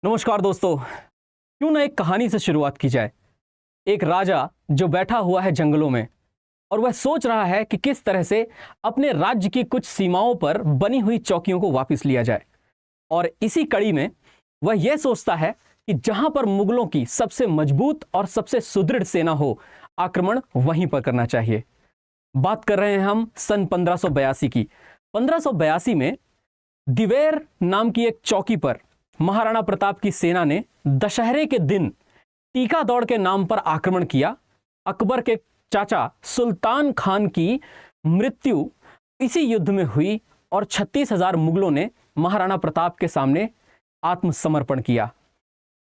नमस्कार दोस्तों। क्यों ना एक कहानी से शुरुआत की जाए। एक राजा जो बैठा हुआ है जंगलों में और वह सोच रहा है कि किस तरह से अपने राज्य की कुछ सीमाओं पर बनी हुई चौकियों को वापस लिया जाए। और इसी कड़ी में वह यह सोचता है कि जहां पर मुगलों की सबसे मजबूत और सबसे सुदृढ़ सेना हो, आक्रमण वहीं पर करना चाहिए। बात कर रहे हैं हम सन 1582 की। 1582 में दिवेर नाम की एक चौकी पर महाराणा प्रताप की सेना ने दशहरे के दिन टीका दौड़ के नाम पर आक्रमण किया। अकबर के चाचा सुल्तान खान की मृत्यु इसी युद्ध में हुई और 36,000 मुगलों ने महाराणा प्रताप के सामने आत्मसमर्पण किया।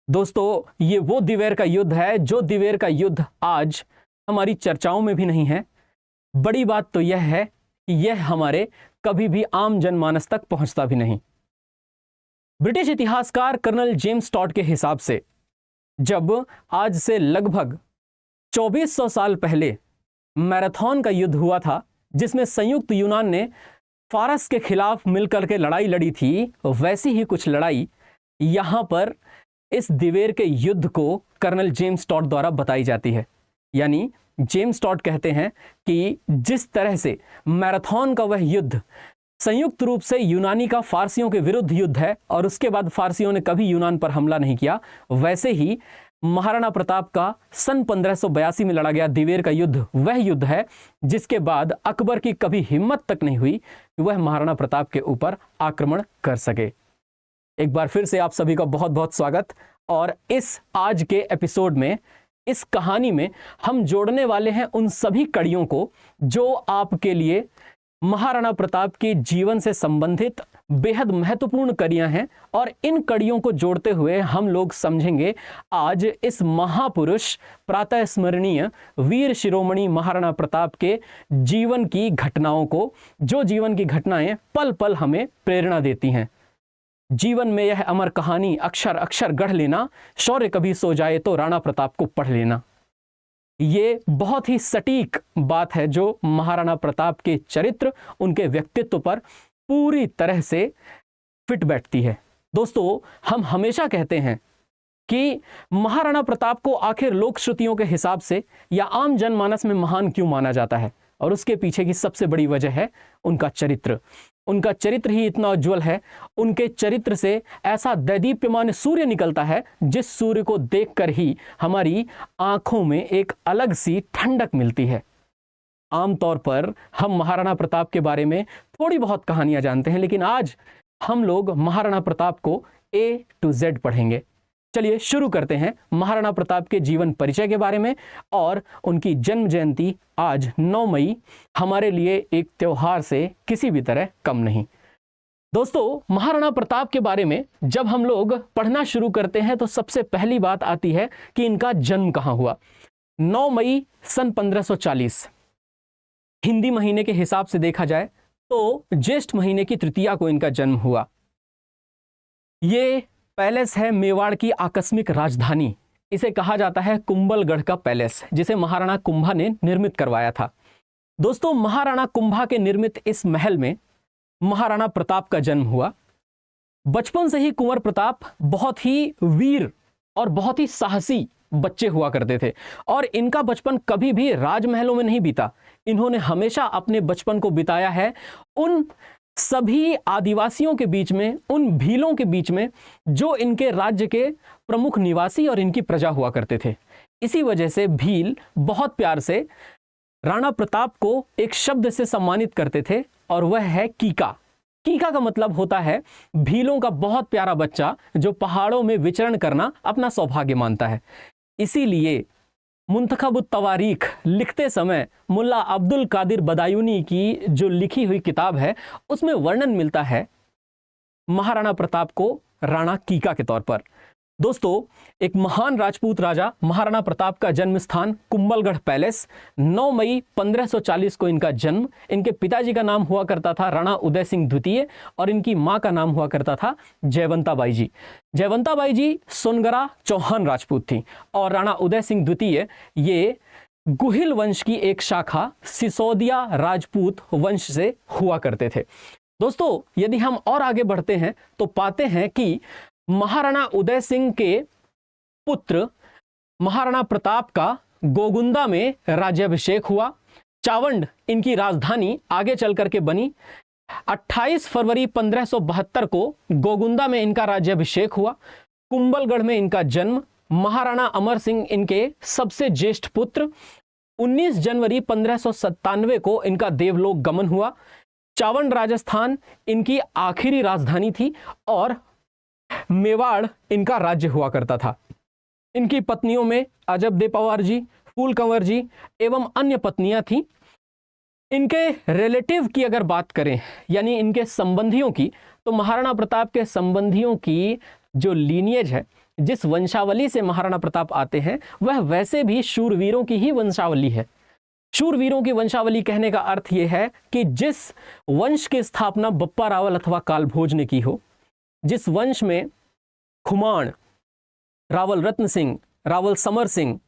दोस्तों, ये वो दिवेर का युद्ध है जो दिवेर का युद्ध आज हमारी चर्चाओं में भी नहीं है। बड़ी बात तो यह है कि यह हमारे कभी भी आम जनमानस तक पहुंचता भी नहीं। ब्रिटिश इतिहासकार कर्नल जेम्स टॉड के हिसाब से जब आज से लगभग 2400 साल पहले मैराथन का युद्ध हुआ था, जिसमें संयुक्त यूनान ने फारस के खिलाफ मिलकर के लड़ाई लड़ी थी, वैसी ही कुछ लड़ाई यहां पर इस दिवेर के युद्ध को कर्नल जेम्स टॉड द्वारा बताई जाती है। यानी जेम्स टॉड कहते हैं कि जिस तरह से मैराथन का वह युद्ध संयुक्त रूप से यूनानी का फारसियों के विरुद्ध युद्ध है और उसके बाद फारसियों ने कभी यूनान पर हमला नहीं किया, वैसे ही महाराणा प्रताप का सन 1582 में लड़ा गया दिवेर का युद्ध वह युद्ध है जिसके बाद अकबर की कभी हिम्मत तक नहीं हुई कि वह महाराणा प्रताप के ऊपर आक्रमण कर सके। एक बार फिर से आप सभी का बहुत बहुत स्वागत। और इस आज के एपिसोड में, इस कहानी में हम जोड़ने वाले हैं उन सभी कड़ियों को जो आपके लिए महाराणा प्रताप के जीवन से संबंधित बेहद महत्वपूर्ण कड़ियां हैं। और इन कड़ियों को जोड़ते हुए हम लोग समझेंगे आज इस महापुरुष प्रातः स्मरणीय वीर शिरोमणि महाराणा प्रताप के जीवन की घटनाओं को, जो जीवन की घटनाएं पल पल हमें प्रेरणा देती हैं। जीवन में यह अमर कहानी अक्षर अक्षर गढ़ लेना, शौर्य कभी सो जाए तो राणा प्रताप को पढ़ लेना। ये बहुत ही सटीक बात है जो महाराणा प्रताप के चरित्र, उनके व्यक्तित्व पर पूरी तरह से फिट बैठती है। दोस्तों, हम हमेशा कहते हैं कि महाराणा प्रताप को आखिर लोक श्रुतियों के हिसाब से या आम जनमानस में महान क्यों माना जाता है, और उसके पीछे की सबसे बड़ी वजह है उनका चरित्र। उनका चरित्र ही इतना उज्जवल है। उनके चरित्र से ऐसा दैदीप्यमान सूर्य निकलता है जिस सूर्य को देखकर ही हमारी आंखों में एक अलग सी ठंडक मिलती है। आमतौर पर हम महाराणा प्रताप के बारे में थोड़ी बहुत कहानियां जानते हैं, लेकिन आज हम लोग महाराणा प्रताप को A to Z पढ़ेंगे। चलिए शुरू करते हैं महाराणा प्रताप के जीवन परिचय के बारे में। और उनकी जन्म जयंती आज 9 मई हमारे लिए एक त्योहार से किसी भी तरह कम नहीं। दोस्तों, महाराणा प्रताप के बारे में जब हम लोग पढ़ना शुरू करते हैं तो सबसे पहली बात आती है कि इनका जन्म कहाँ हुआ। 9 मई सन 1540 हिंदी महीने के हिसाब से देखा जाए तो ज्येष्ठ महीने की तृतीया को इनका जन्म हुआ। ये पैलेस है मेवाड़ की आकस्मिक राजधानी। इसे कहा जाता है कुंभलगढ़ का पैलेस, जिसे महाराणा कुंभा ने निर्मित करवाया था। दोस्तों, महाराणा कुंभा के निर्मित इस महल में महाराणा प्रताप का जन्म हुआ। बचपन से ही कुंवर प्रताप बहुत ही वीर और बहुत ही साहसी बच्चे हुआ करते थे और इनका बचपन कभी भी राजमहलों में नहीं बीता। इन्होंने हमेशा अपने बचपन को बिताया है उन सभी आदिवासियों के बीच में, उन भीलों के बीच में जो इनके राज्य के प्रमुख निवासी और इनकी प्रजा हुआ करते थे। इसी वजह से भील बहुत प्यार से राणा प्रताप को एक शब्द से सम्मानित करते थे और वह है कीका। कीका का मतलब होता है भीलों का बहुत प्यारा बच्चा जो पहाड़ों में विचरण करना अपना सौभाग्य मानता है। इसीलिए मुंतखब तवारीख लिखते समय मुल्ला अब्दुल कादिर बदायूनी की जो लिखी हुई किताब है उसमें वर्णन मिलता है महाराणा प्रताप को राणा कीका के तौर पर। दोस्तों, एक महान राजपूत राजा महाराणा प्रताप का जन्म स्थान कुंभलगढ़ पैलेस। 9 मई 1540 को इनका जन्म। इनके पिताजी का नाम हुआ करता था राणा उदय सिंह द्वितीय और इनकी मां का नाम हुआ करता था जयवंताबाई जी। जयवंताबाई जी सोनगरा चौहान राजपूत थी और राणा उदय सिंह द्वितीय ये गुहिल वंश की एक शाखा सिसोदिया राजपूत वंश से हुआ करते थे। दोस्तों, यदि हम और आगे बढ़ते हैं तो पाते हैं कि महाराणा उदय सिंह के पुत्र महाराणा प्रताप का गोगुंदा में राज्याभिषेक हुआ। चावंड इनकी राजधानी आगे चल करके बनी। 28 फरवरी 1572 को गोगुंदा में इनका राज्याभिषेक हुआ। कुंभलगढ़ में इनका जन्म। महाराणा अमर सिंह इनके सबसे ज्येष्ठ पुत्र। 19 जनवरी 1597 को इनका देवलोक गमन हुआ। चावंड राजस्थान इनकी आखिरी राजधानी थी और मेवाड़ इनका राज्य हुआ करता था। इनकी पत्नियों में अजब दे पवार जी, फूल कंवर जी एवं अन्य पत्नियां थीं। इनके रिलेटिव की अगर बात करें, यानी इनके संबंधियों की, तो महाराणा प्रताप के संबंधियों की जो लीनियज है, जिस वंशावली से महाराणा प्रताप आते हैं, वह वैसे भी शूरवीरों की ही वंशावली है। शूरवीरों की वंशावली कहने का अर्थ यह है कि जिस वंश की स्थापना बप्पा रावल अथवा कालभोज ने की हो, जिस वंश में खुमाण, रावल रत्न सिंह, रावल समर सिंह,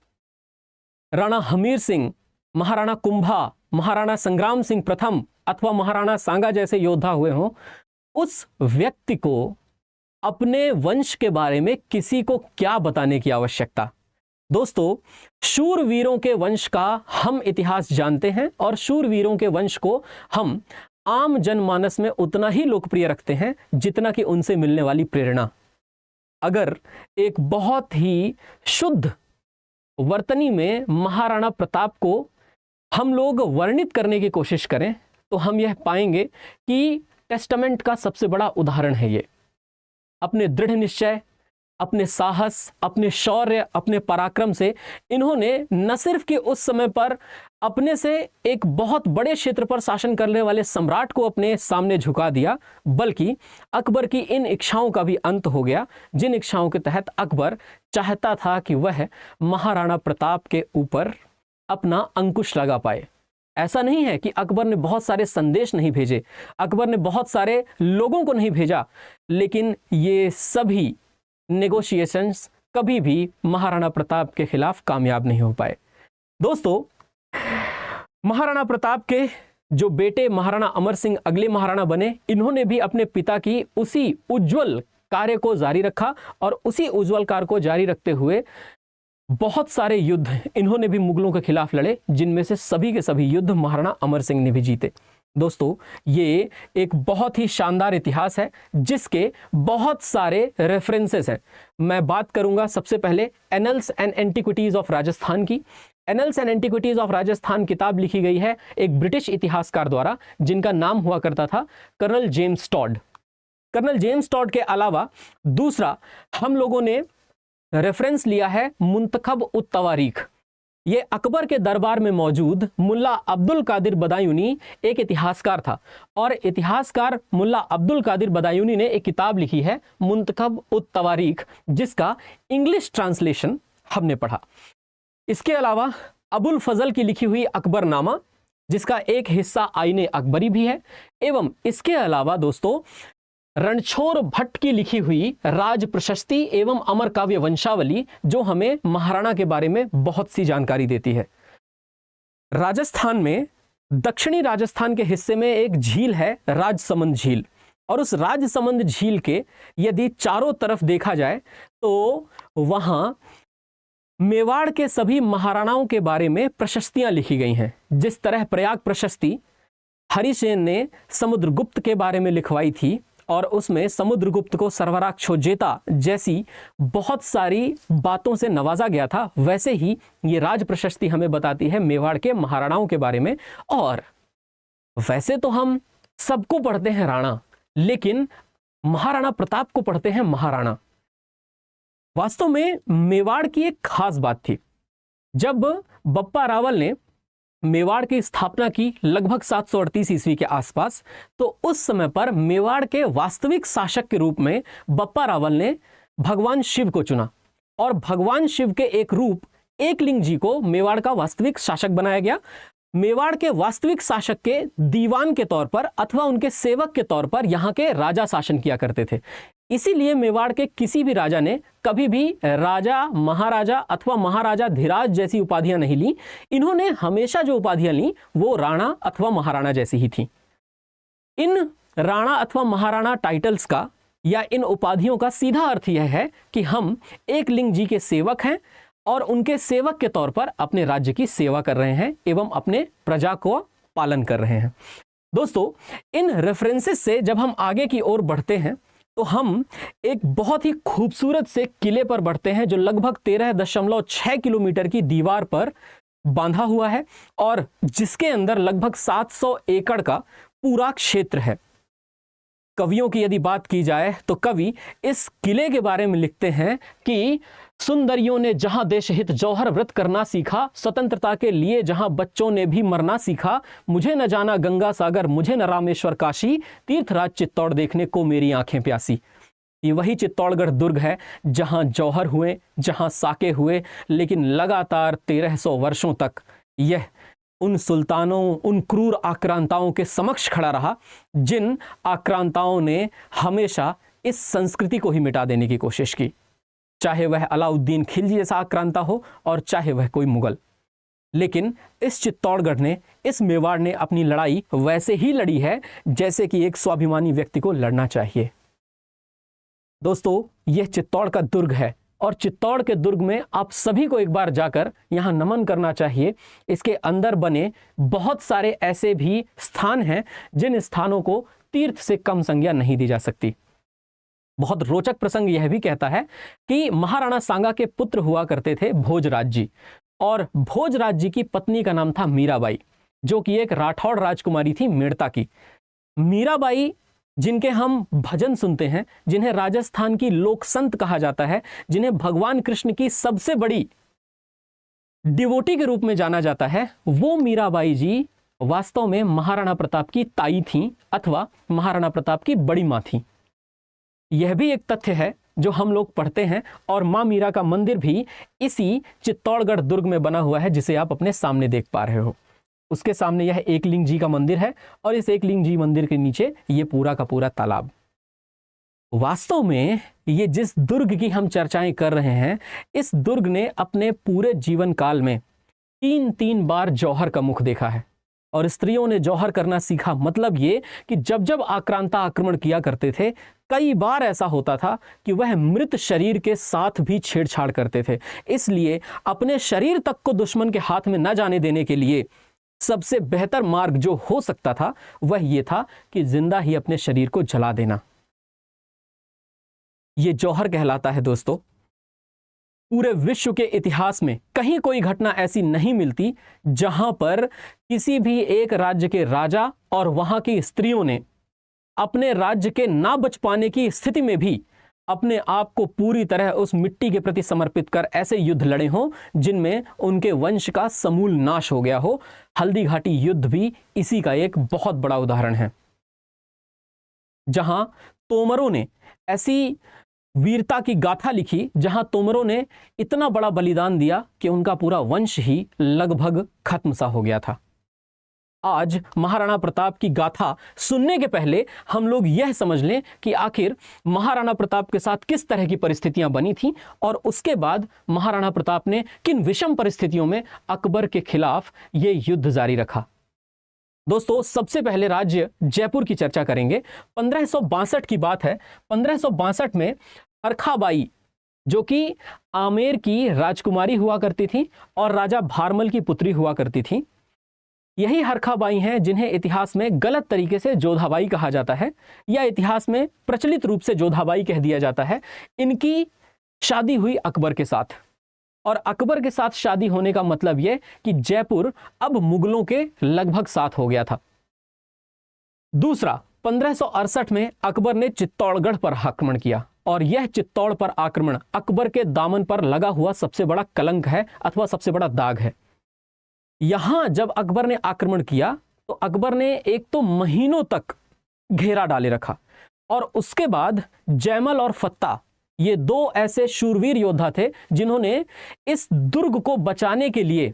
राणा हमीर सिंह, महाराणा कुंभा, महाराणा संग्राम सिंह प्रथम अथवा महाराणा सांगा जैसे योद्धा हुए हों, उस व्यक्ति को अपने वंश के बारे में किसी को क्या बताने की आवश्यकता। दोस्तों, शूरवीरों के वंश का हम इतिहास जानते हैं और शूरवीरों के वंश को हम आम जनमानस में उतना ही लोकप्रिय रखते हैं जितना कि उनसे मिलने वाली प्रेरणा। अगर एक बहुत ही शुद्ध वर्तनी में महाराणा प्रताप को हम लोग वर्णित करने की कोशिश करें तो हम यह पाएंगे कि टेस्टामेंट का सबसे बड़ा उदाहरण है ये। अपने दृढ़ निश्चय, अपने साहस, अपने शौर्य, अपने पराक्रम से इन्होंने न सिर्फ कि उस समय पर अपने से एक बहुत बड़े क्षेत्र पर शासन करने वाले सम्राट को अपने सामने झुका दिया, बल्कि अकबर की इन इच्छाओं का भी अंत हो गया, जिन इच्छाओं के तहत अकबर चाहता था कि वह महाराणा प्रताप के ऊपर अपना अंकुश लगा पाए। ऐसा नहीं है कि अकबर ने बहुत सारे संदेश नहीं भेजे, अकबर ने बहुत सारे लोगों को नहीं भेजा, लेकिन ये सभी नेगोशिएशंस कभी भी महाराणा प्रताप के खिलाफ कामयाब नहीं हो पाए। दोस्तों, महाराणा प्रताप के जो बेटे महाराणा अमर सिंह अगले महाराणा बने, इन्होंने भी अपने पिता की उसी उज्जवल कार्य को जारी रखा और उसी उज्जवल कार्य को जारी रखते हुए बहुत सारे युद्ध इन्होंने भी मुगलों के खिलाफ लड़े, जिनमें से सभी के सभी युद्ध महाराणा अमर सिंह ने भी जीते। दोस्तों, ये एक बहुत ही शानदार इतिहास है जिसके बहुत सारे रेफरेंसेस हैं। मैं बात करूंगा सबसे पहले annals and antiquities of Rajasthan की। Annals and antiquities of Rajasthan किताब लिखी गई है एक ब्रिटिश इतिहासकार द्वारा, जिनका नाम हुआ करता था colonel James Tod. Colonel James Tod के अलावा दूसरा हम लोगों ने रेफरेंस लिया है मुंतखब उत तवारीख। ये अकबर के दरबार में मौजूद मुल्ला अब्दुल कादिर बदायूनी एक इतिहासकार था और इतिहासकार मुल्ला अब्दुल कादिर बदायूनी ने एक किताब लिखी है मुंतखब उत तवारीख, जिसका इंग्लिश ट्रांसलेशन हमने पढ़ा। इसके अलावा अबुल फजल की लिखी हुई अकबरनामा, जिसका एक हिस्सा आईने अकबरी भी है, एवं इसके अलावा दोस्तों रणछोड़ भट्ट की लिखी हुई राज प्रशस्ति एवं अमर काव्य वंशावली, जो हमें महाराणा के बारे में बहुत सी जानकारी देती है। राजस्थान में दक्षिणी राजस्थान के हिस्से में एक झील है राजसमंद झील, और उस राजसमंद झील के यदि चारों तरफ देखा जाए तो वहां मेवाड़ के सभी महाराणाओं के बारे में प्रशस्तियां लिखी गई हैं। जिस तरह प्रयाग प्रशस्ति हरिसेन ने समुद्रगुप्त के बारे में लिखवाई थी और उसमें समुद्रगुप्त को सर्वराक्षोजेता जैसी बहुत सारी बातों से नवाजा गया था, वैसे ही ये राज प्रशस्ति हमें बताती है मेवाड़ के महाराणाओं के बारे में। और वैसे तो हम सबको पढ़ते हैं राणा, लेकिन महाराणा प्रताप को पढ़ते हैं महाराणा। वास्तव में मेवाड़ की एक खास बात थी। जब बप्पा रावल ने मेवाड़ की स्थापना की लगभग 738 ईस्वी के आसपास, तो उस समय पर मेवाड़ के वास्तविक शासक के रूप में बप्पा रावल ने भगवान शिव को चुना और भगवान शिव के एक रूप एकलिंग जी को मेवाड़ का वास्तविक शासक बनाया गया। मेवाड़ के वास्तविक शासक के दीवान के तौर पर अथवा उनके सेवक के तौर पर यहाँ के राजा शासन किया करते थे। इसीलिए मेवाड़ के किसी भी राजा ने कभी भी राजा, महाराजा अथवा महाराजा धीराज जैसी उपाधियां नहीं ली। इन्होंने हमेशा जो उपाधियां ली वो राणा अथवा महाराणा जैसी ही थी। इन राणा अथवा महाराणा टाइटल्स का या इन उपाधियों का सीधा अर्थ यह है कि हम एकलिंग जी के सेवक हैं और उनके सेवक के तौर पर अपने राज्य की सेवा कर रहे हैं एवं अपने प्रजा को पालन कर रहे हैं। दोस्तों, इन रेफरेंसेस से जब हम आगे की ओर बढ़ते हैं तो हम एक बहुत ही खूबसूरत से किले पर बढ़ते हैं जो लगभग 13.6 किलोमीटर की दीवार पर बांधा हुआ है और जिसके अंदर लगभग 700 एकड़ का पूरा क्षेत्र है। कवियों की यदि बात की जाए तो कवि इस किले के बारे में लिखते हैं कि सुंदरियों ने जहां देश हित जौहर व्रत करना सीखा, स्वतंत्रता के लिए जहां बच्चों ने भी मरना सीखा, मुझे न जाना गंगा सागर, मुझे न रामेश्वर काशी, तीर्थराज चित्तौड़ देखने को मेरी आंखें प्यासी। ये वही चित्तौड़गढ़ दुर्ग है जहां जौहर हुए, जहां साके हुए, लेकिन लगातार 1300 वर्षों तक यह उन सुल्तानों, उन क्रूर आक्रांताओं के समक्ष खड़ा रहा जिन आक्रांताओं ने हमेशा इस संस्कृति को ही मिटा देने की कोशिश की, चाहे वह अलाउद्दीन खिलजी जैसा आक्रांता हो और चाहे वह कोई मुगल। लेकिन इस चित्तौड़गढ़ ने, इस मेवाड़ ने अपनी लड़ाई वैसे ही लड़ी है जैसे कि एक स्वाभिमानी व्यक्ति को लड़ना चाहिए। दोस्तों, यह चित्तौड़ का दुर्ग है और चित्तौड़ के दुर्ग में आप सभी को एक बार जाकर यहाँ नमन करना चाहिए। इसके अंदर बने बहुत सारे ऐसे भी स्थान हैं जिन स्थानों को तीर्थ से कम संज्ञा नहीं दी जा सकती। बहुत रोचक प्रसंग यह भी कहता है कि महाराणा सांगा के पुत्र हुआ करते थे भोजराज जी, और भोजराज जी की पत्नी का नाम था मीराबाई, जो कि एक राठौड़ राजकुमारी थी मेड़ता की। मीराबाई जिनके हम भजन सुनते हैं, जिन्हें राजस्थान की लोक संत कहा जाता है, जिन्हें भगवान कृष्ण की सबसे बड़ी डिवोटी के रूप में जाना जाता है, वो मीराबाई जी वास्तव में महाराणा प्रताप की ताई थीं अथवा महाराणा प्रताप की बड़ी मां थीं। यह भी एक तथ्य है जो हम लोग पढ़ते हैं और मां मीरा का मंदिर भी इसी चित्तौड़गढ़ दुर्ग में बना हुआ है जिसे आप अपने सामने देख पा रहे हो। उसके सामने यह एकलिंग जी का मंदिर है और इस एकलिंग जी मंदिर के नीचे यह पूरा का पूरा तालाब। वास्तव में ये जिस दुर्ग की हम चर्चाएं कर रहे हैं, इस दुर्ग ने अपने पूरे जीवन काल में 3 बार जौहर का मुख देखा है और स्त्रियों ने जौहर करना सीखा। मतलब ये कि जब जब आक्रांता आक्रमण किया करते थे, कई बार ऐसा होता था कि वह मृत शरीर के साथ भी छेड़छाड़ करते थे। इसलिए अपने शरीर तक को दुश्मन के हाथ में न जाने देने के लिए सबसे बेहतर मार्ग जो हो सकता था वह यह था कि जिंदा ही अपने शरीर को जला देना। यह जौहर कहलाता है। दोस्तों, पूरे विश्व के इतिहास में कहीं कोई घटना ऐसी नहीं मिलती जहां पर किसी भी एक राज्य के राजा और वहां की स्त्रियों ने अपने राज्य के ना बच पाने की स्थिति में भी अपने आप को पूरी तरह उस मिट्टी के प्रति समर्पित कर ऐसे युद्ध लड़े हों जिनमें उनके वंश का समूल नाश हो गया हो। हल्दी घाटी युद्ध भी इसी का एक बहुत बड़ा उदाहरण है, जहां तोमरों ने ऐसी वीरता की गाथा लिखी, जहां तोमरों ने इतना बड़ा बलिदान दिया कि उनका पूरा वंश ही लगभग खत्म सा हो गया था। आज महाराणा प्रताप की गाथा सुनने के पहले हम लोग यह समझ लें कि आखिर महाराणा प्रताप के साथ किस तरह की परिस्थितियां बनी थी और उसके बाद महाराणा प्रताप ने किन विषम परिस्थितियों में अकबर के खिलाफ यह युद्ध जारी रखा। दोस्तों, सबसे पहले राज्य जयपुर की चर्चा करेंगे। 1562 की बात है। 1562 में हरखाबाई, जो कि आमेर की राजकुमारी हुआ करती थी और राजा भारमल की पुत्री हुआ करती थी, यही हरखाबाई हैं जिन्हें इतिहास में गलत तरीके से जोधाबाई कहा जाता है या इतिहास में प्रचलित रूप से जोधाबाई कह दिया जाता है। इनकी शादी हुई अकबर के साथ, और अकबर के साथ शादी होने का मतलब यह कि जयपुर अब मुगलों के लगभग साथ हो गया था। दूसरा, 1568 में अकबर ने चित्तौड़गढ़ पर आक्रमण किया और यह चित्तौड़ पर आक्रमण अकबर के दामन पर लगा हुआ सबसे बड़ा कलंक है अथवा सबसे बड़ा दाग है। यहां जब अकबर ने आक्रमण किया तो अकबर ने एक तो महीनों तक घेरा डाले रखा और उसके बाद जयमल और फत्ता, ये दो ऐसे शूरवीर योद्धा थे जिन्होंने इस दुर्ग को बचाने के लिए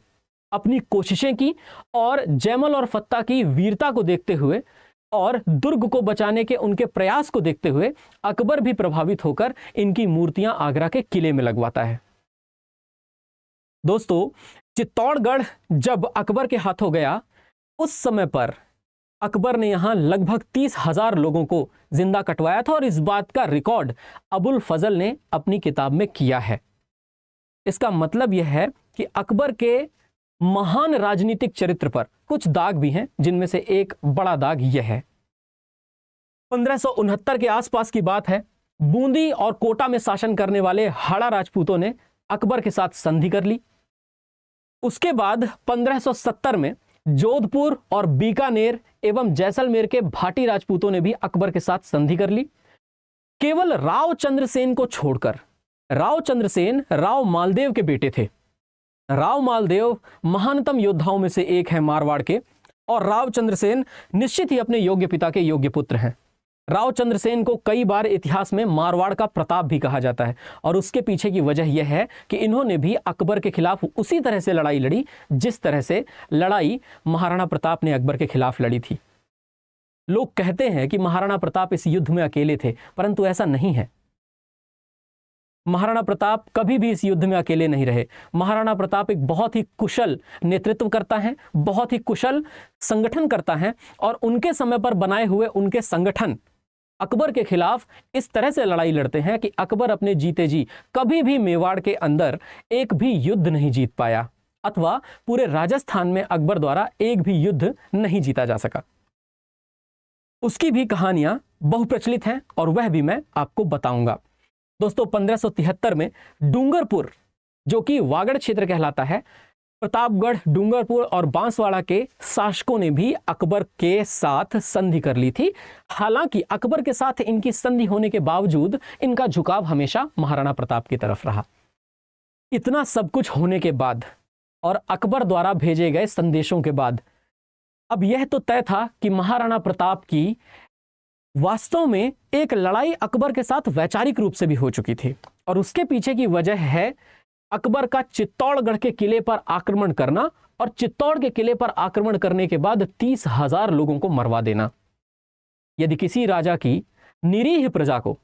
अपनी कोशिशें की, और जयमल और फत्ता की वीरता को देखते हुए और दुर्ग को बचाने के उनके प्रयास को देखते हुए अकबर भी प्रभावित होकर इनकी मूर्तियां आगरा के किले में लगवाता है। दोस्तों, चित्तौड़गढ़ जब अकबर के हाथों गया, उस समय पर अकबर ने यहां लगभग 30,000 लोगों को जिंदा कटवाया था और इस बात का रिकॉर्ड अबुल फजल ने अपनी किताब में किया है। इसका मतलब यह है कि अकबर के महान राजनीतिक चरित्र पर कुछ दाग भी हैं, जिनमें से एक बड़ा दाग यह है। 1569 के आसपास की बात है। बूंदी और कोटा में शासन करने वाले हाड़ा राजपूतों ने अकबर के साथ संधि कर ली। उसके बाद 1570 में जोधपुर और बीकानेर एवं जैसलमेर के भाटी राजपूतों ने भी अकबर के साथ संधि कर ली। केवल राव चंद्रसेन को छोड़कर, राव चंद्रसेन राव मालदेव के बेटे थे। राव मालदेव महानतम योद्धाओं में से एक है मारवाड़ के, और राव चंद्रसेन निश्चित ही अपने योग्य पिता के योग्य पुत्र हैं। राव चंद्रसेन को कई बार इतिहास में मारवाड़ का प्रताप भी कहा जाता है, और उसके पीछे की वजह यह है कि इन्होंने भी अकबर के खिलाफ उसी तरह से लड़ाई लड़ी जिस तरह से लड़ाई महाराणा प्रताप ने अकबर के खिलाफ लड़ी थी। लोग कहते हैं कि महाराणा प्रताप इस युद्ध में अकेले थे, परंतु ऐसा नहीं है। महाराणा प्रताप कभी भी इस युद्ध में अकेले नहीं रहे। महाराणा प्रताप एक बहुत ही कुशल नेतृत्व करता है, बहुत ही कुशल संगठन करता है, और उनके समय पर बनाए हुए उनके संगठन अकबर के खिलाफ इस तरह से लड़ाई लड़ते हैं कि अकबर अपने जीते जी कभी भी मेवाड़ के अंदर एक भी युद्ध नहीं जीत पाया, अथवा पूरे राजस्थान में अकबर द्वारा एक भी युद्ध नहीं जीता जा सका। उसकी भी कहानियां बहुप्रचलित हैं और वह भी मैं आपको बताऊंगा। दोस्तों, 1573 में डूंगरपुर, जो कि वागड़ क्षेत्र कहलाता है, प्रतापगढ़, डूंगरपुर और बांसवाड़ा के शासकों ने भी अकबर के साथ संधि कर ली थी। हालांकि अकबर के साथ इनकी संधि होने के बावजूद इनका झुकाव हमेशा महाराणा प्रताप की तरफ रहा। इतना सब कुछ होने के बाद और अकबर द्वारा भेजे गए संदेशों के बाद अब यह तो तय था कि महाराणा प्रताप की वास्तव में एक लड़ाई अकबर के साथ वैचारिक रूप से भी हो चुकी थी, और उसके पीछे की वजह है अकबर का चित्तौड़गढ़ के किले पर आक्रमण करना, और चित्तौड़ के किले पर आक्रमण करने के बाद 30,000 लोगों को मरवा देना। यदि किसी राजा की निरीह प्रजा को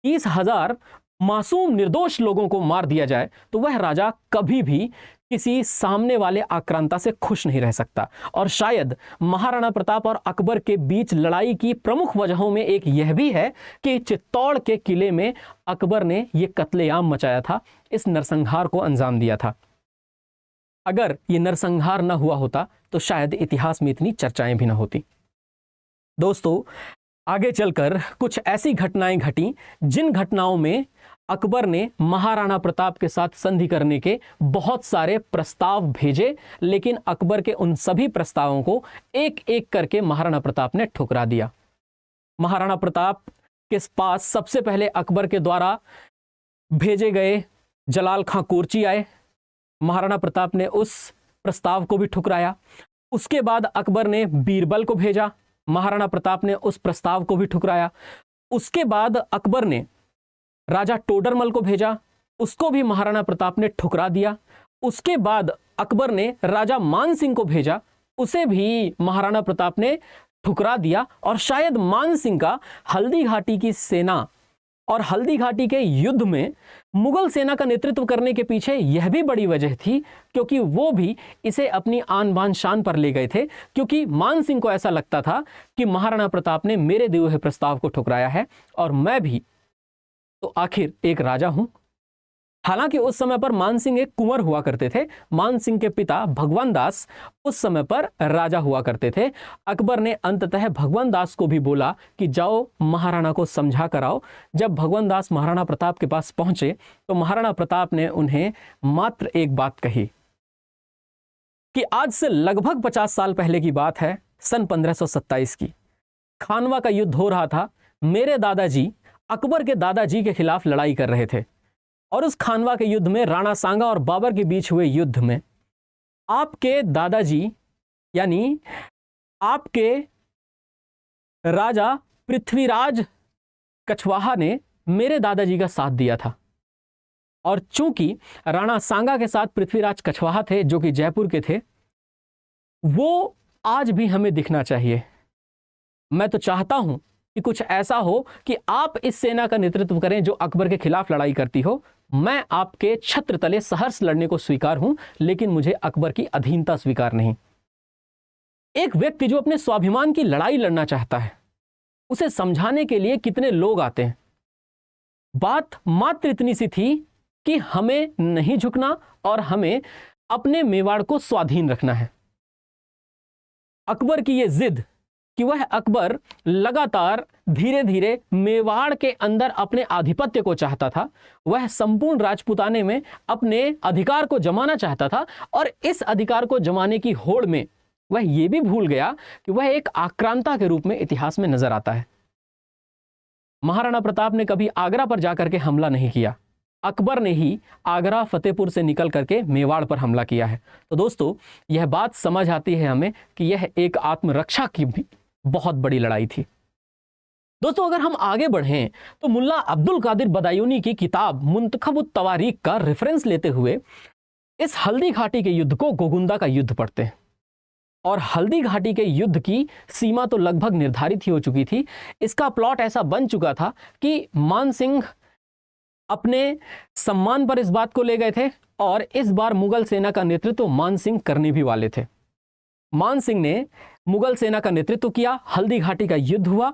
30,000 मासूम निर्दोष लोगों को मार दिया जाए तो वह राजा कभी भी किसी सामने वाले आक्रांता से खुश नहीं रह सकता। और शायद महाराणा प्रताप और अकबर के बीच लड़ाई की प्रमुख वजहों में एक यह भी है कि चित्तौड़ के किले में अकबर ने यह कत्लेआम मचाया था, इस नरसंहार को अंजाम दिया था। अगर यह नरसंहार न हुआ होता तो शायद इतिहास में इतनी चर्चाएं भी न होती। दोस्तों, आगे चलकर कुछ ऐसी घटनाएं घटी जिन घटनाओं में अकबर ने महाराणा प्रताप के साथ संधि करने के बहुत सारे प्रस्ताव भेजे, लेकिन अकबर के उन सभी प्रस्तावों को एक एक करके महाराणा प्रताप ने ठुकरा दिया। महाराणा प्रताप के पास सबसे पहले अकबर के द्वारा भेजे गए जलाल खां कोरची आए। महाराणा प्रताप ने उस प्रस्ताव को भी ठुकराया। उसके बाद अकबर ने बीरबल को भेजा, महाराणा प्रताप ने उस प्रस्ताव को भी ठुकराया। उसके बाद अकबर ने राजा टोडरमल को भेजा, उसको भी महाराणा प्रताप ने ठुकरा दिया। उसके बाद अकबर ने राजा मान सिंह को भेजा, उसे भी महाराणा प्रताप ने ठुकरा दिया। और शायद मान सिंह का हल्दी घाटी की सेना और हल्दी घाटी के युद्ध में मुगल सेना का नेतृत्व करने के पीछे यह भी बड़ी वजह थी, क्योंकि वो भी इसे अपनी आन बान शान पर ले गए थे, क्योंकि मान सिंह को ऐसा लगता था कि महाराणा प्रताप ने मेरे दिए हुए प्रस्ताव को ठुकराया है और मैं भी तो आखिर एक राजा हूं। हालांकि उस समय पर मान सिंह एक कुंवर हुआ करते थे। मान सिंह के पिता भगवान दास उस समय पर राजा हुआ करते थे। अकबर ने अंततः भगवान दास को भी बोला कि जाओ महाराणा को समझा कर आओ। जब भगवान दास महाराणा प्रताप के पास पहुंचे तो महाराणा प्रताप ने उन्हें मात्र एक बात कही कि आज से लगभग 50 साल पहले की बात है, सन 1527 की। खानवा का युद्ध हो रहा था। मेरे दादाजी अकबर के दादाजी के खिलाफ लड़ाई कर रहे थे, और उस खानवा के युद्ध में राणा सांगा और बाबर के बीच हुए युद्ध में आपके दादाजी यानी आपके राजा पृथ्वीराज कछवाहा ने मेरे दादाजी का साथ दिया था। और चूंकि राणा सांगा के साथ पृथ्वीराज कछवाहा थे जो कि जयपुर के थे, वो आज भी हमें दिखना चाहिए। मैं तो चाहता हूं कि कुछ ऐसा हो कि आप इस सेना का नेतृत्व करें जो अकबर के खिलाफ लड़ाई करती हो। मैं आपके छत्र तले सहर्ष लड़ने को स्वीकार हूं, लेकिन मुझे अकबर की अधीनता स्वीकार नहीं। एक व्यक्ति जो अपने स्वाभिमान की लड़ाई लड़ना चाहता है, उसे समझाने के लिए कितने लोग आते हैं। बात मात्र इतनी सी थी कि हमें नहीं झुकना और हमें अपने मेवाड़ को स्वाधीन रखना है। अकबर की यह जिद कि वह अकबर लगातार धीरे धीरे मेवाड़ के अंदर अपने आधिपत्य को चाहता था, वह संपूर्ण राजपूताने में अपने अधिकार को जमाना चाहता था, और इस अधिकार को जमाने की होड़ में वह यह भी भूल गया कि वह एक आक्रांता के रूप में इतिहास में नजर आता है। महाराणा प्रताप ने कभी आगरा पर जाकर के हमला नहीं किया, अकबर ने ही आगरा फतेहपुर से निकल करके मेवाड़ पर हमला किया है। तो दोस्तों, यह बात समझ आती है हमें कि यह एक आत्मरक्षा की भी बहुत बड़ी लड़ाई थी। दोस्तों, अगर हम आगे बढ़ें तो मुल्ला अब्दुल कादिर बदायूनी की किताब मुंतखब तवारीख का रेफरेंस लेते हुए इस हल्दी घाटी के युद्ध को गोगुंदा का युद्ध पढ़ते हैं। और हल्दी घाटी के युद्ध की सीमा तो लगभग निर्धारित ही हो चुकी थी। इसका प्लॉट ऐसा बन चुका था कि मान सिंह अपने सम्मान पर इस बात को ले गए थे, और इस बार मुगल सेना का नेतृत्व मान सिंह करने भी वाले थे। मान सिंह ने मुगल सेना का नेतृत्व किया, हल्दी घाटी का युद्ध हुआ।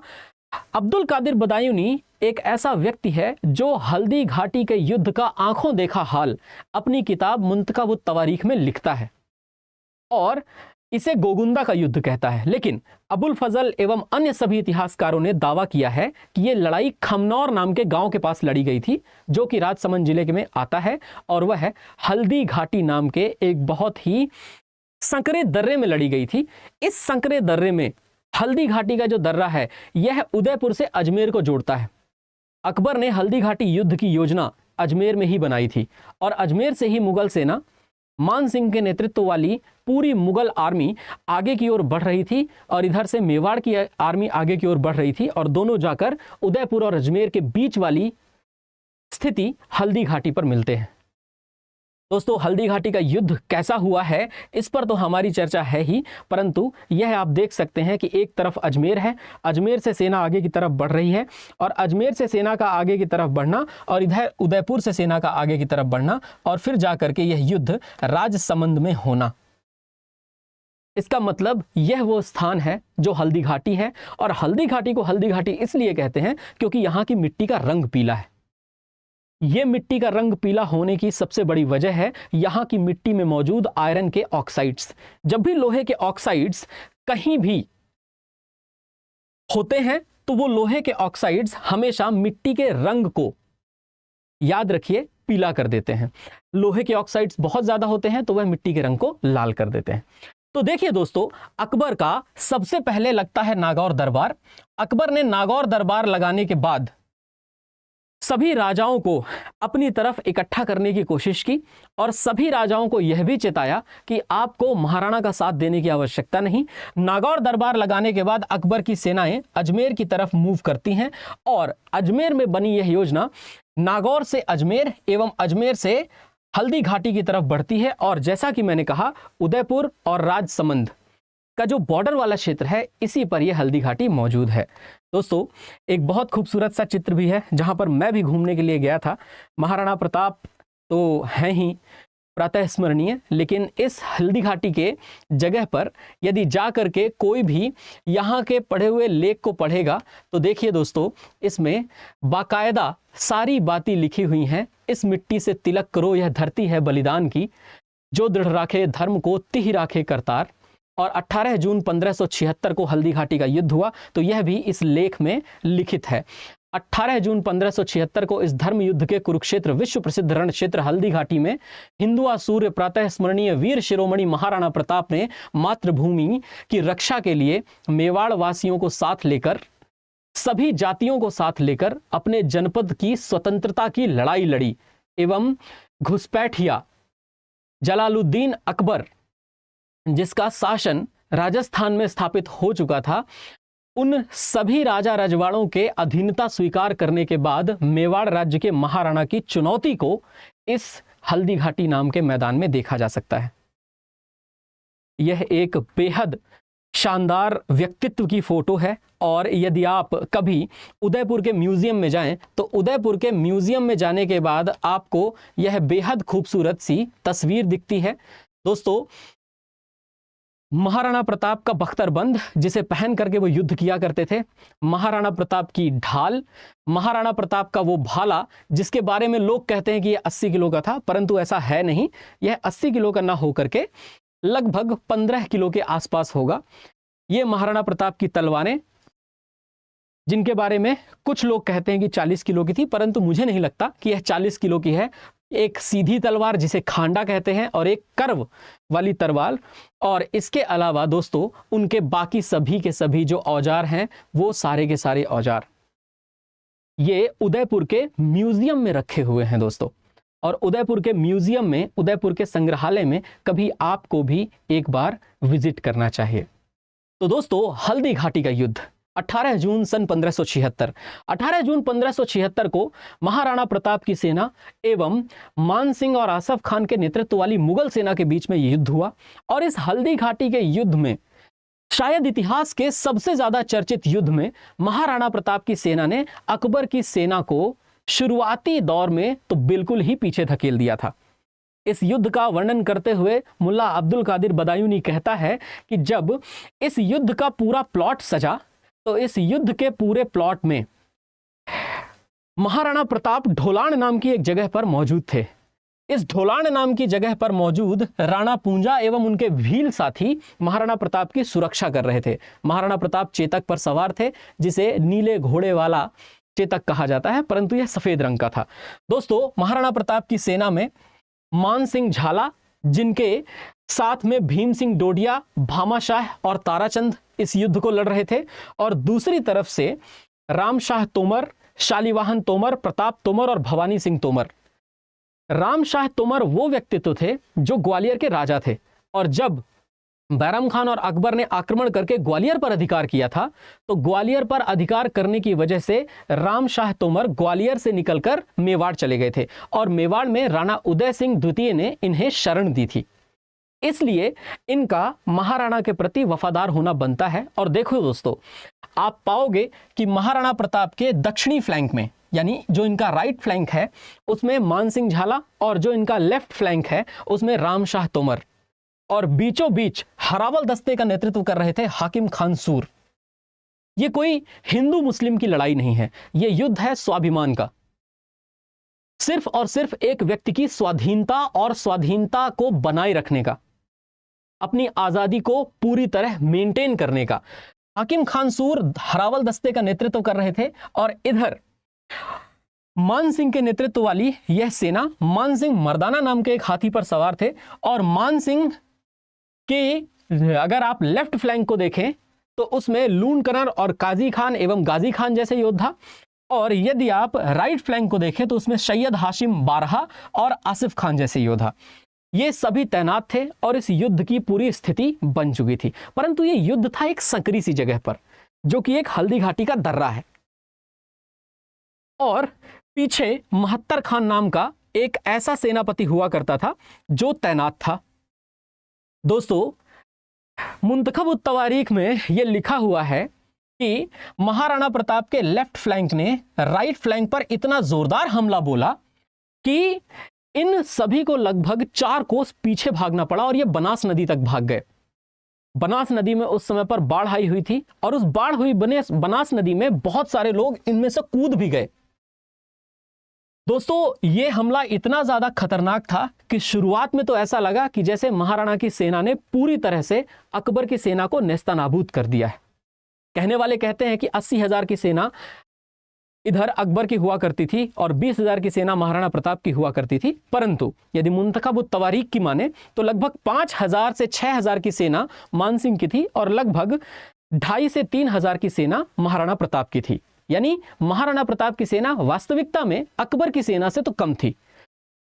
अब्दुल कादिर बदायूनी एक ऐसा व्यक्ति है जो हल्दी घाटी के युद्ध का आंखों देखा हाल अपनी किताब मुंतखब तवारीख में लिखता है और इसे गोगुंदा का युद्ध कहता है। लेकिन अबुल फजल एवं अन्य सभी इतिहासकारों ने दावा किया है कि यह लड़ाई खमनौर नाम के गांव के पास लड़ी गई थी, जो कि राजसमंद जिले में आता है, और वह हल्दी घाटी नाम के एक बहुत ही संकरे दर्रे में लड़ी गई थी। इस संकरे दर्रे में हल्दी घाटी का जो दर्रा है, यह उदयपुर से अजमेर को जोड़ता है। अकबर ने हल्दी घाटी युद्ध की योजना अजमेर में ही बनाई थी, और अजमेर से ही मुगल सेना मान सिंह के नेतृत्व वाली पूरी मुगल आर्मी आगे की ओर बढ़ रही थी, और इधर से मेवाड़ की आर्मी आगे की ओर बढ़ रही थी, और दोनों जाकर उदयपुर और अजमेर के बीच वाली स्थिति हल्दी घाटी पर मिलते हैं। दोस्तों, हल्दी घाटी का युद्ध कैसा हुआ है इस पर तो हमारी चर्चा है ही, परंतु यह आप देख सकते हैं कि एक तरफ अजमेर है, अजमेर से सेना आगे की तरफ बढ़ रही है, और अजमेर से सेना का आगे की तरफ बढ़ना, और इधर उदयपुर से सेना का आगे की तरफ बढ़ना, और फिर जाकर के यह युद्ध राजसमंद में होना। इसका मतलब यह वो स्थान है जो हल्दी घाटी है, और हल्दी घाटी को हल्दी घाटी इसलिए कहते हैं क्योंकि यहाँ की मिट्टी का रंग पीला है। यह मिट्टी का रंग पीला होने की सबसे बड़ी वजह है यहाँ की मिट्टी में मौजूद आयरन के ऑक्साइड्स। जब भी लोहे के ऑक्साइड्स कहीं भी होते हैं तो वो लोहे के ऑक्साइड्स हमेशा मिट्टी के रंग को, याद रखिए, पीला कर देते हैं। लोहे के ऑक्साइड्स बहुत ज्यादा होते हैं तो वह मिट्टी के रंग को लाल कर देते हैं। तो देखिए दोस्तों, अकबर का सबसे पहले लगता है नागौर दरबार। अकबर ने नागौर दरबार लगाने के बाद सभी राजाओं को अपनी तरफ इकट्ठा करने की कोशिश की, और सभी राजाओं को यह भी चेताया कि आपको महाराणा का साथ देने की आवश्यकता नहीं। नागौर दरबार लगाने के बाद अकबर की सेनाएं अजमेर की तरफ मूव करती हैं, और अजमेर में बनी यह योजना नागौर से अजमेर एवं अजमेर से हल्दी घाटी की तरफ बढ़ती है। और जैसा कि मैंने कहा, उदयपुर और राजसमंद का जो बॉर्डर वाला क्षेत्र है, इसी पर यह हल्दी घाटी मौजूद है। दोस्तों, एक बहुत खूबसूरत सा चित्र भी है जहां पर मैं भी घूमने के लिए गया था। महाराणा प्रताप तो हैं ही प्रातः स्मरणीय, लेकिन इस हल्दी घाटी के जगह पर यदि जा करके कोई भी यहाँ के पढ़े हुए लेख को पढ़ेगा तो देखिए दोस्तों, इसमें बाकायदा सारी बातें लिखी हुई हैं। इस मिट्टी से तिलक करो, यह धरती है बलिदान की, जो दृढ़ राखे धर्म को तिहि राखे करतार। और 18 जून 1576 को हल्दी घाटी का युद्ध हुआ, तो यह भी इस लेख में लिखित है। 18 जून 1576 को इस धर्म युद्ध के कुरुक्षेत्र विश्व प्रसिद्ध रण क्षेत्र हल्दी घाटी में हिंदुआ सूर्य प्रातः स्मरणीय वीर शिरोमणि महाराणा प्रताप ने मातृभूमि की रक्षा के लिए मेवाड़ वासियों को साथ लेकर, सभी जातियों को साथ लेकर अपने जनपद की स्वतंत्रता की लड़ाई लड़ी, एवं घुसपैठिया जलालुद्दीन अकबर, जिसका शासन राजस्थान में स्थापित हो चुका था, उन सभी राजा रजवाड़ों के अधीनता स्वीकार करने के बाद मेवाड़ राज्य के महाराणा की चुनौती को इस हल्दी घाटी नाम के मैदान में देखा जा सकता है। यह एक बेहद शानदार व्यक्तित्व की फोटो है, और यदि आप कभी उदयपुर के म्यूजियम में जाएं तो उदयपुर के म्यूजियम में जाने के बाद आपको यह बेहद खूबसूरत सी तस्वीर दिखती है। दोस्तों, महाराणा प्रताप का बख्तरबंद जिसे पहन करके वो युद्ध किया करते थे, महाराणा प्रताप की ढाल, महाराणा प्रताप का वो भाला जिसके बारे में लोग कहते हैं कि यह 80 किलो का था, परंतु ऐसा है नहीं। यह 80 किलो का ना होकर के लगभग 15 किलो के आसपास होगा। ये महाराणा प्रताप की तलवारें, जिनके बारे में कुछ लोग कहते हैं कि 40 किलो की थी, परंतु मुझे नहीं लगता कि यह 40 किलो की है। एक सीधी तलवार जिसे खांडा कहते हैं और एक कर्व वाली तलवार, और इसके अलावा दोस्तों उनके बाकी सभी के सभी जो औजार हैं वो सारे के सारे औजार ये उदयपुर के म्यूजियम में रखे हुए हैं दोस्तों। और उदयपुर के म्यूजियम में, उदयपुर के संग्रहालय में कभी आपको भी एक बार विजिट करना चाहिए। तो दोस्तों, हल्दी घाटी का युद्ध 18 जून सन 1576। 18 जून 1576 को महाराणा प्रताप की सेना एवं मान सिंह और आसफ खान के नेतृत्व वाली मुगल सेना के बीच में युद्ध हुआ। और इस हल्दी घाटी के युद्ध में, शायद इतिहास के सबसे ज्यादा चर्चित युद्ध में, महाराणा प्रताप की सेना ने अकबर की सेना को शुरुआती दौर में तो बिल्कुल ही पीछे धकेल दिया था। इस युद्ध का वर्णन करते हुए मुल्ला अब्दुल कादिर बदायूनी कहता है कि जब इस युद्ध का पूरा प्लॉट सजा तो इस युद्ध के पूरे प्लॉट में महाराणा प्रताप ढोलान नाम की एक जगह पर मौजूद थे। इस ढोलान नाम की जगह पर मौजूद राणा पूंजा एवं उनके भील साथी महाराणा प्रताप की सुरक्षा कर रहे थे। महाराणा प्रताप चेतक पर सवार थे, जिसे नीले घोड़े वाला चेतक कहा जाता है, परंतु यह सफेद रंग का था। दोस्तों, महाराणा प्रताप की सेना में मान सिंह झाला, जिनके साथ में भीम सिंह डोडिया, भामाशाह और ताराचंद इस युद्ध को लड़ रहे थे, और दूसरी तरफ से रामशाह तोमर, शालिवाहन तोमर, प्रताप तोमर और भवानी सिंह तोमर। रामशाह तोमर वो व्यक्तित्व थे जो ग्वालियर के राजा थे, और जब बैरम खान और अकबर ने आक्रमण करके ग्वालियर पर अधिकार किया था, तो ग्वालियर पर अधिकार करने की वजह से रामशाह तोमर ग्वालियर से निकलकर मेवाड़ चले गए थे, और मेवाड़ में राणा उदय सिंह द्वितीय ने इन्हें शरण दी थी। इसलिए इनका महाराणा के प्रति वफादार होना बनता है। और देखो दोस्तों, आप पाओगे कि महाराणा प्रताप के दक्षिणी फ्लैंक में, यानी जो इनका राइट फ्लैंक है उसमें मान सिंह झाला, और जो इनका लेफ्ट फ्लैंक है उसमें रामशाह तोमर, और बीचों बीच हरावल दस्ते का नेतृत्व कर रहे थे हाकिम खान सूर। ये कोई हिंदू मुस्लिम की लड़ाई नहीं है, ये युद्ध है स्वाभिमान का। सिर्फ और सिर्फ एक व्यक्ति की स्वाधीनता और स्वाधीनता को बनाए रखने का, अपनी आजादी को पूरी तरह मेंटेन करने का। हाकिम खान सूर हरावल दस्ते का नेतृत्व कर रहे थे, और इधर मान सिंह के नेतृत्व वाली यह सेना, मान सिंह मर्दाना नाम के एक हाथी पर सवार थे। और मान सिंह के अगर आप लेफ्ट फ्लैंक को देखें तो उसमें लून कनर और काजी खान एवं गाजी खान जैसे योद्धा, और यदि आप राइट फ्लैंक को देखें तो उसमें सैयद हाशिम बारहा और आसिफ खान जैसे योद्धा, ये सभी तैनात थे। और इस युद्ध की पूरी स्थिति बन चुकी थी, परंतु ये युद्ध था एक संकरी सी जगह पर, जो कि एक हल्दी घाटी का दर्रा है, और पीछे महत्तर खान नाम का एक ऐसा सेनापति हुआ करता था जो तैनात था। दोस्तों, मुंतखब उत तवारीख में यह लिखा हुआ है कि महाराणा प्रताप के लेफ्ट फ्लैंक ने राइट फ्लैंक पर इतना जोरदार हमला बोला कि इन सभी को लगभग 4 कोस पीछे भागना पड़ा, और ये बनास नदी तक भाग गए। बनास नदी में उस समय पर बाढ़ आई हुई थी, और उस बाढ़ हुई बनास नदी में बहुत सारे लोग इनमें से कूद भी गए। दोस्तों, ये हमला इतना ज्यादा खतरनाक था कि शुरुआत में तो ऐसा लगा कि जैसे महाराणा की सेना ने पूरी तरह से अकबर की सेना को नेस्तनाबूद कर दिया है। कहने वाले कहते हैं कि 80,000 की सेना इधर अकबर की हुआ करती थी और 20,000 की सेना महाराणा प्रताप की हुआ करती थी, परंतु यदि मुंतखब उत तवारीख की माने तो लगभग 5,000 से 6,000 की सेना मान सिंह की थी, और लगभग 2,500 से 3,000 की सेना महाराणा प्रताप की थी। यानी महाराणा प्रताप की सेना वास्तविकता में अकबर की सेना से तो कम थी।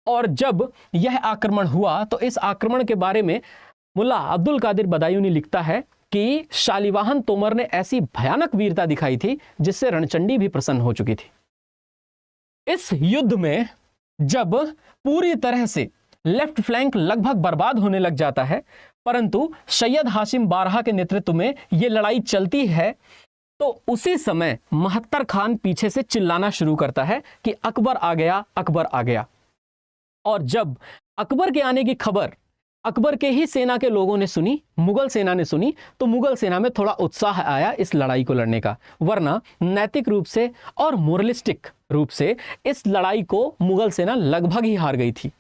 और जब यह आक्रमण हुआ तो इस आक्रमण के बारे में मुल्ला अब्दुल कादिर बदायूनी लिखता है कि शालिवाहन तोमर ने ऐसी भयानक वीरता दिखाई थी जिससे रणचंडी भी प्रसन्न हो चुकी थी। इस युद्ध में जब पूरी तरह से लेफ्ट फ्लैंक लगभग बर्बाद होने लग जाता है, परंतु सैयद हाशिम बारहा के नेतृत्व में यह लड़ाई चलती है, तो उसी समय महत्तर खान पीछे से चिल्लाना शुरू करता है कि अकबर आ गया, अकबर आ गया। और जब अकबर के आने की खबर अकबर के ही सेना के लोगों ने सुनी, मुगल सेना ने सुनी, तो मुगल सेना में थोड़ा उत्साह आया इस लड़ाई को लड़ने का। वरना नैतिक रूप से और मोरलिस्टिक रूप से इस लड़ाई को मुगल सेना लगभग ही हार गई थी।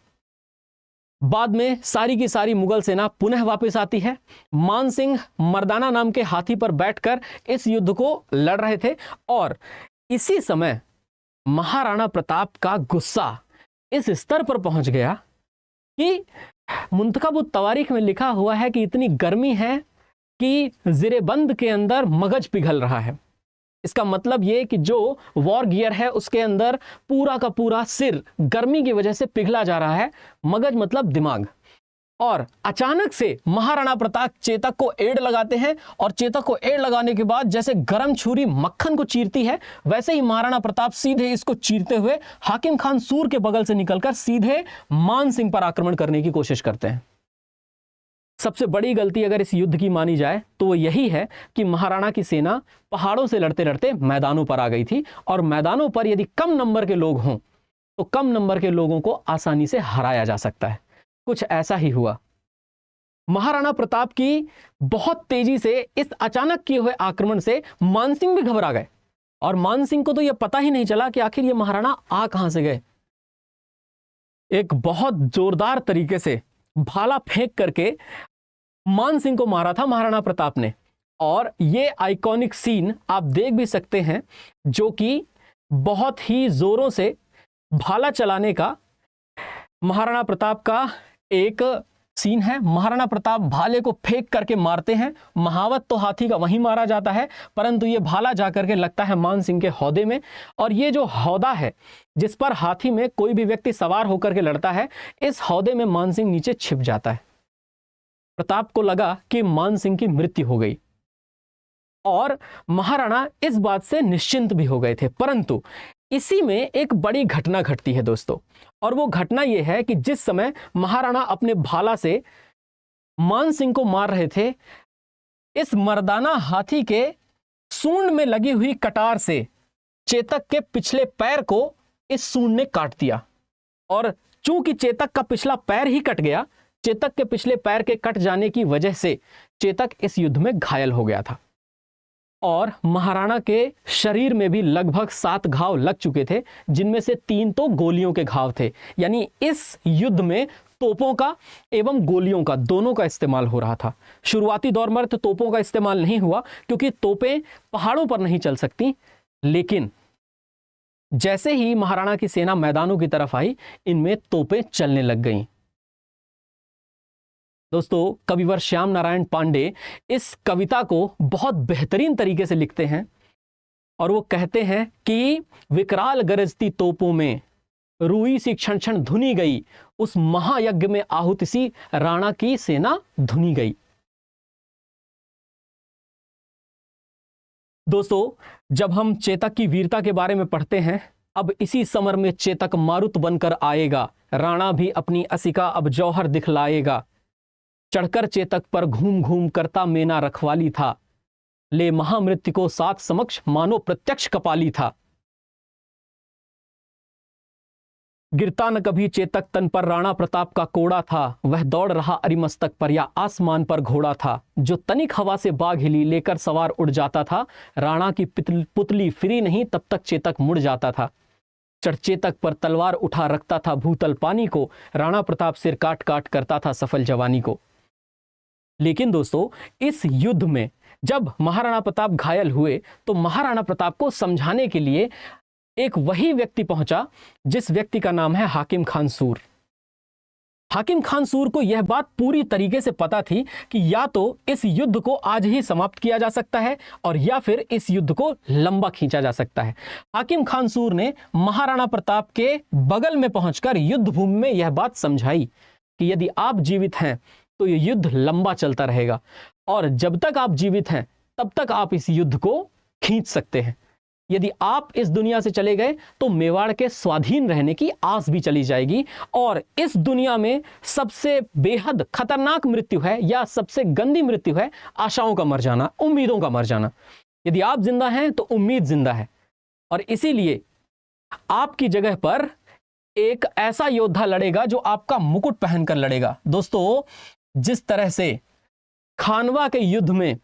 बाद में सारी की सारी मुगल सेना पुनः वापस आती है। मान सिंह मर्दाना नाम के हाथी पर बैठकर इस युद्ध को लड़ रहे थे और इसी समय महाराणा प्रताप का गुस्सा इस स्तर पर पहुंच गया कि मुंतखब तवारीख में लिखा हुआ है कि इतनी गर्मी है कि ज़ेरे-बंद के अंदर मगज पिघल रहा है। इसका मतलब ये कि जो वॉर गियर है उसके अंदर पूरा का पूरा सिर गर्मी की वजह से पिघला जा रहा है। मगज मतलब दिमाग। और अचानक से महाराणा प्रताप चेतक को एड़ लगाते हैं और चेतक को एड़ लगाने के बाद जैसे गरम छुरी मक्खन को चीरती है, वैसे ही महाराणा प्रताप सीधे इसको चीरते हुए हाकिम खान सूर के बगल से निकलकर सीधे मान सिंह पर आक्रमण करने की कोशिश करते हैं। सबसे बड़ी गलती अगर इस युद्ध की मानी जाए तो वो यही है कि महाराणा की सेना पहाड़ों से लड़ते लड़ते मैदानों पर आ गई थी और मैदानों पर यदि कम नंबर के लोग हों तो कम नंबर के लोगों को आसानी से हराया जा सकता है। कुछ ऐसा ही हुआ। महाराणा प्रताप की बहुत तेजी से इस अचानक किए हुए आक्रमण से मानसिंह भी घबरा गए और मानसिंह को तो यह पता ही नहीं चला कि आखिर ये महाराणा आ कहां से गए। एक बहुत जोरदार तरीके से भाला फेंक करके मानसिंह को मारा था महाराणा प्रताप ने। और ये आइकॉनिक सीन आप देख भी सकते हैं, जो कि बहुत ही जोरों से भाला चलाने का महाराणा प्रताप का एक सीन है। महाराणा प्रताप भाले को फेंक करके मारते हैं। महावत तो हाथी का वहीं मारा जाता है, परंतु ये भाला जाकर के लगता है मान सिंह के हौदे में। और ये जो हौदा है जिस पर हाथी में कोई भी व्यक्ति सवार होकर के लड़ता है, इस हौदे में मान सिंह नीचे छिप जाता है। प्रताप को लगा कि मान सिंह की मृत्यु हो गई और महाराणा इस बात से निश्चिंत भी हो गए थे। परंतु इसी में एक बड़ी घटना घटती है दोस्तों, और वो घटना ये है कि जिस समय महाराणा अपने भाला से मान सिंह को मार रहे थे, इस मर्दाना हाथी के सूंड में लगी हुई कटार से चेतक के पिछले पैर को इस सूंड ने काट दिया। और चूंकि चेतक का पिछला पैर ही कट गया, चेतक के पिछले पैर के कट जाने की वजह से चेतक इस युद्ध में घायल हो गया था और महाराणा के शरीर में भी लगभग 7 घाव लग चुके थे, जिनमें से 3 तो गोलियों के घाव थे। यानी इस युद्ध में तोपों का एवं गोलियों का दोनों का इस्तेमाल हो रहा था। शुरुआती दौर में तो तोपों का इस्तेमाल नहीं हुआ क्योंकि तोपें पहाड़ों पर नहीं चल सकती, लेकिन जैसे ही महाराणा की सेना मैदानों की तरफ आई, इनमें तोपें चलने लग गईं। दोस्तों, कविवर श्याम नारायण पांडे इस कविता को बहुत बेहतरीन तरीके से लिखते हैं और वो कहते हैं कि विकराल गरजती तोपों में रूई सी क्षण क्षण धुनी गई, उस महायज्ञ में आहुति सी राणा की सेना धुनी गई। दोस्तों, जब हम चेतक की वीरता के बारे में पढ़ते हैं, अब इसी समर में चेतक मारुत बनकर आएगा, राणा भी अपनी असिका अब जौहर दिखलाएगा। चढ़कर चेतक पर घूम घूम करता मेना रखवाली था, ले महामृत्यु को साथ समक्ष मानो प्रत्यक्ष कपाली था। गिरता न कभी चेतक तन पर राणा प्रताप का कोड़ा था, वह दौड़ रहा अरिमस्तक पर या आसमान पर घोड़ा था। जो तनिक हवा से बाघ हिली लेकर सवार उड़ जाता था, राणा की पुतली फिरी नहीं तब तक चेतक मुड़ जाता था। चढ़ चेतक पर तलवार उठा रखता था भूतल पानी को, राणा प्रताप सिर काट काट करता था सफल जवानी को। लेकिन दोस्तों, इस युद्ध में जब महाराणा प्रताप घायल हुए तो महाराणा प्रताप को समझाने के लिए एक वही व्यक्ति पहुंचा जिस व्यक्ति का नाम है हाकिम खान सूर। हाकिम खान सूर को यह बात पूरी तरीके से पता थी कि या तो इस युद्ध को आज ही समाप्त किया जा सकता है और या फिर इस युद्ध को लंबा खींचा जा सकता है। हाकिम खान सूर ने महाराणा प्रताप के बगल में पहुंचकर युद्ध भूमि में यह बात समझाई कि यदि आप जीवित हैं तो ये युद्ध लंबा चलता रहेगा और जब तक आप जीवित हैं तब तक आप इस युद्ध को खींच सकते हैं। यदि आप इस दुनिया से चले गए तो मेवाड़ के स्वाधीन रहने की आस भी चली जाएगी और इस दुनिया में सबसे बेहद खतरनाक मृत्यु है या सबसे गंदी मृत्यु है आशाओं का मर जाना, उम्मीदों का मर जाना। यदि आप जिंदा हैं तो उम्मीद जिंदा है और इसीलिए आपकी जगह पर एक ऐसा योद्धा लड़ेगा जो आपका मुकुट पहनकर लड़ेगा। दोस्तों, जिस तरह से खानवा के युद्ध में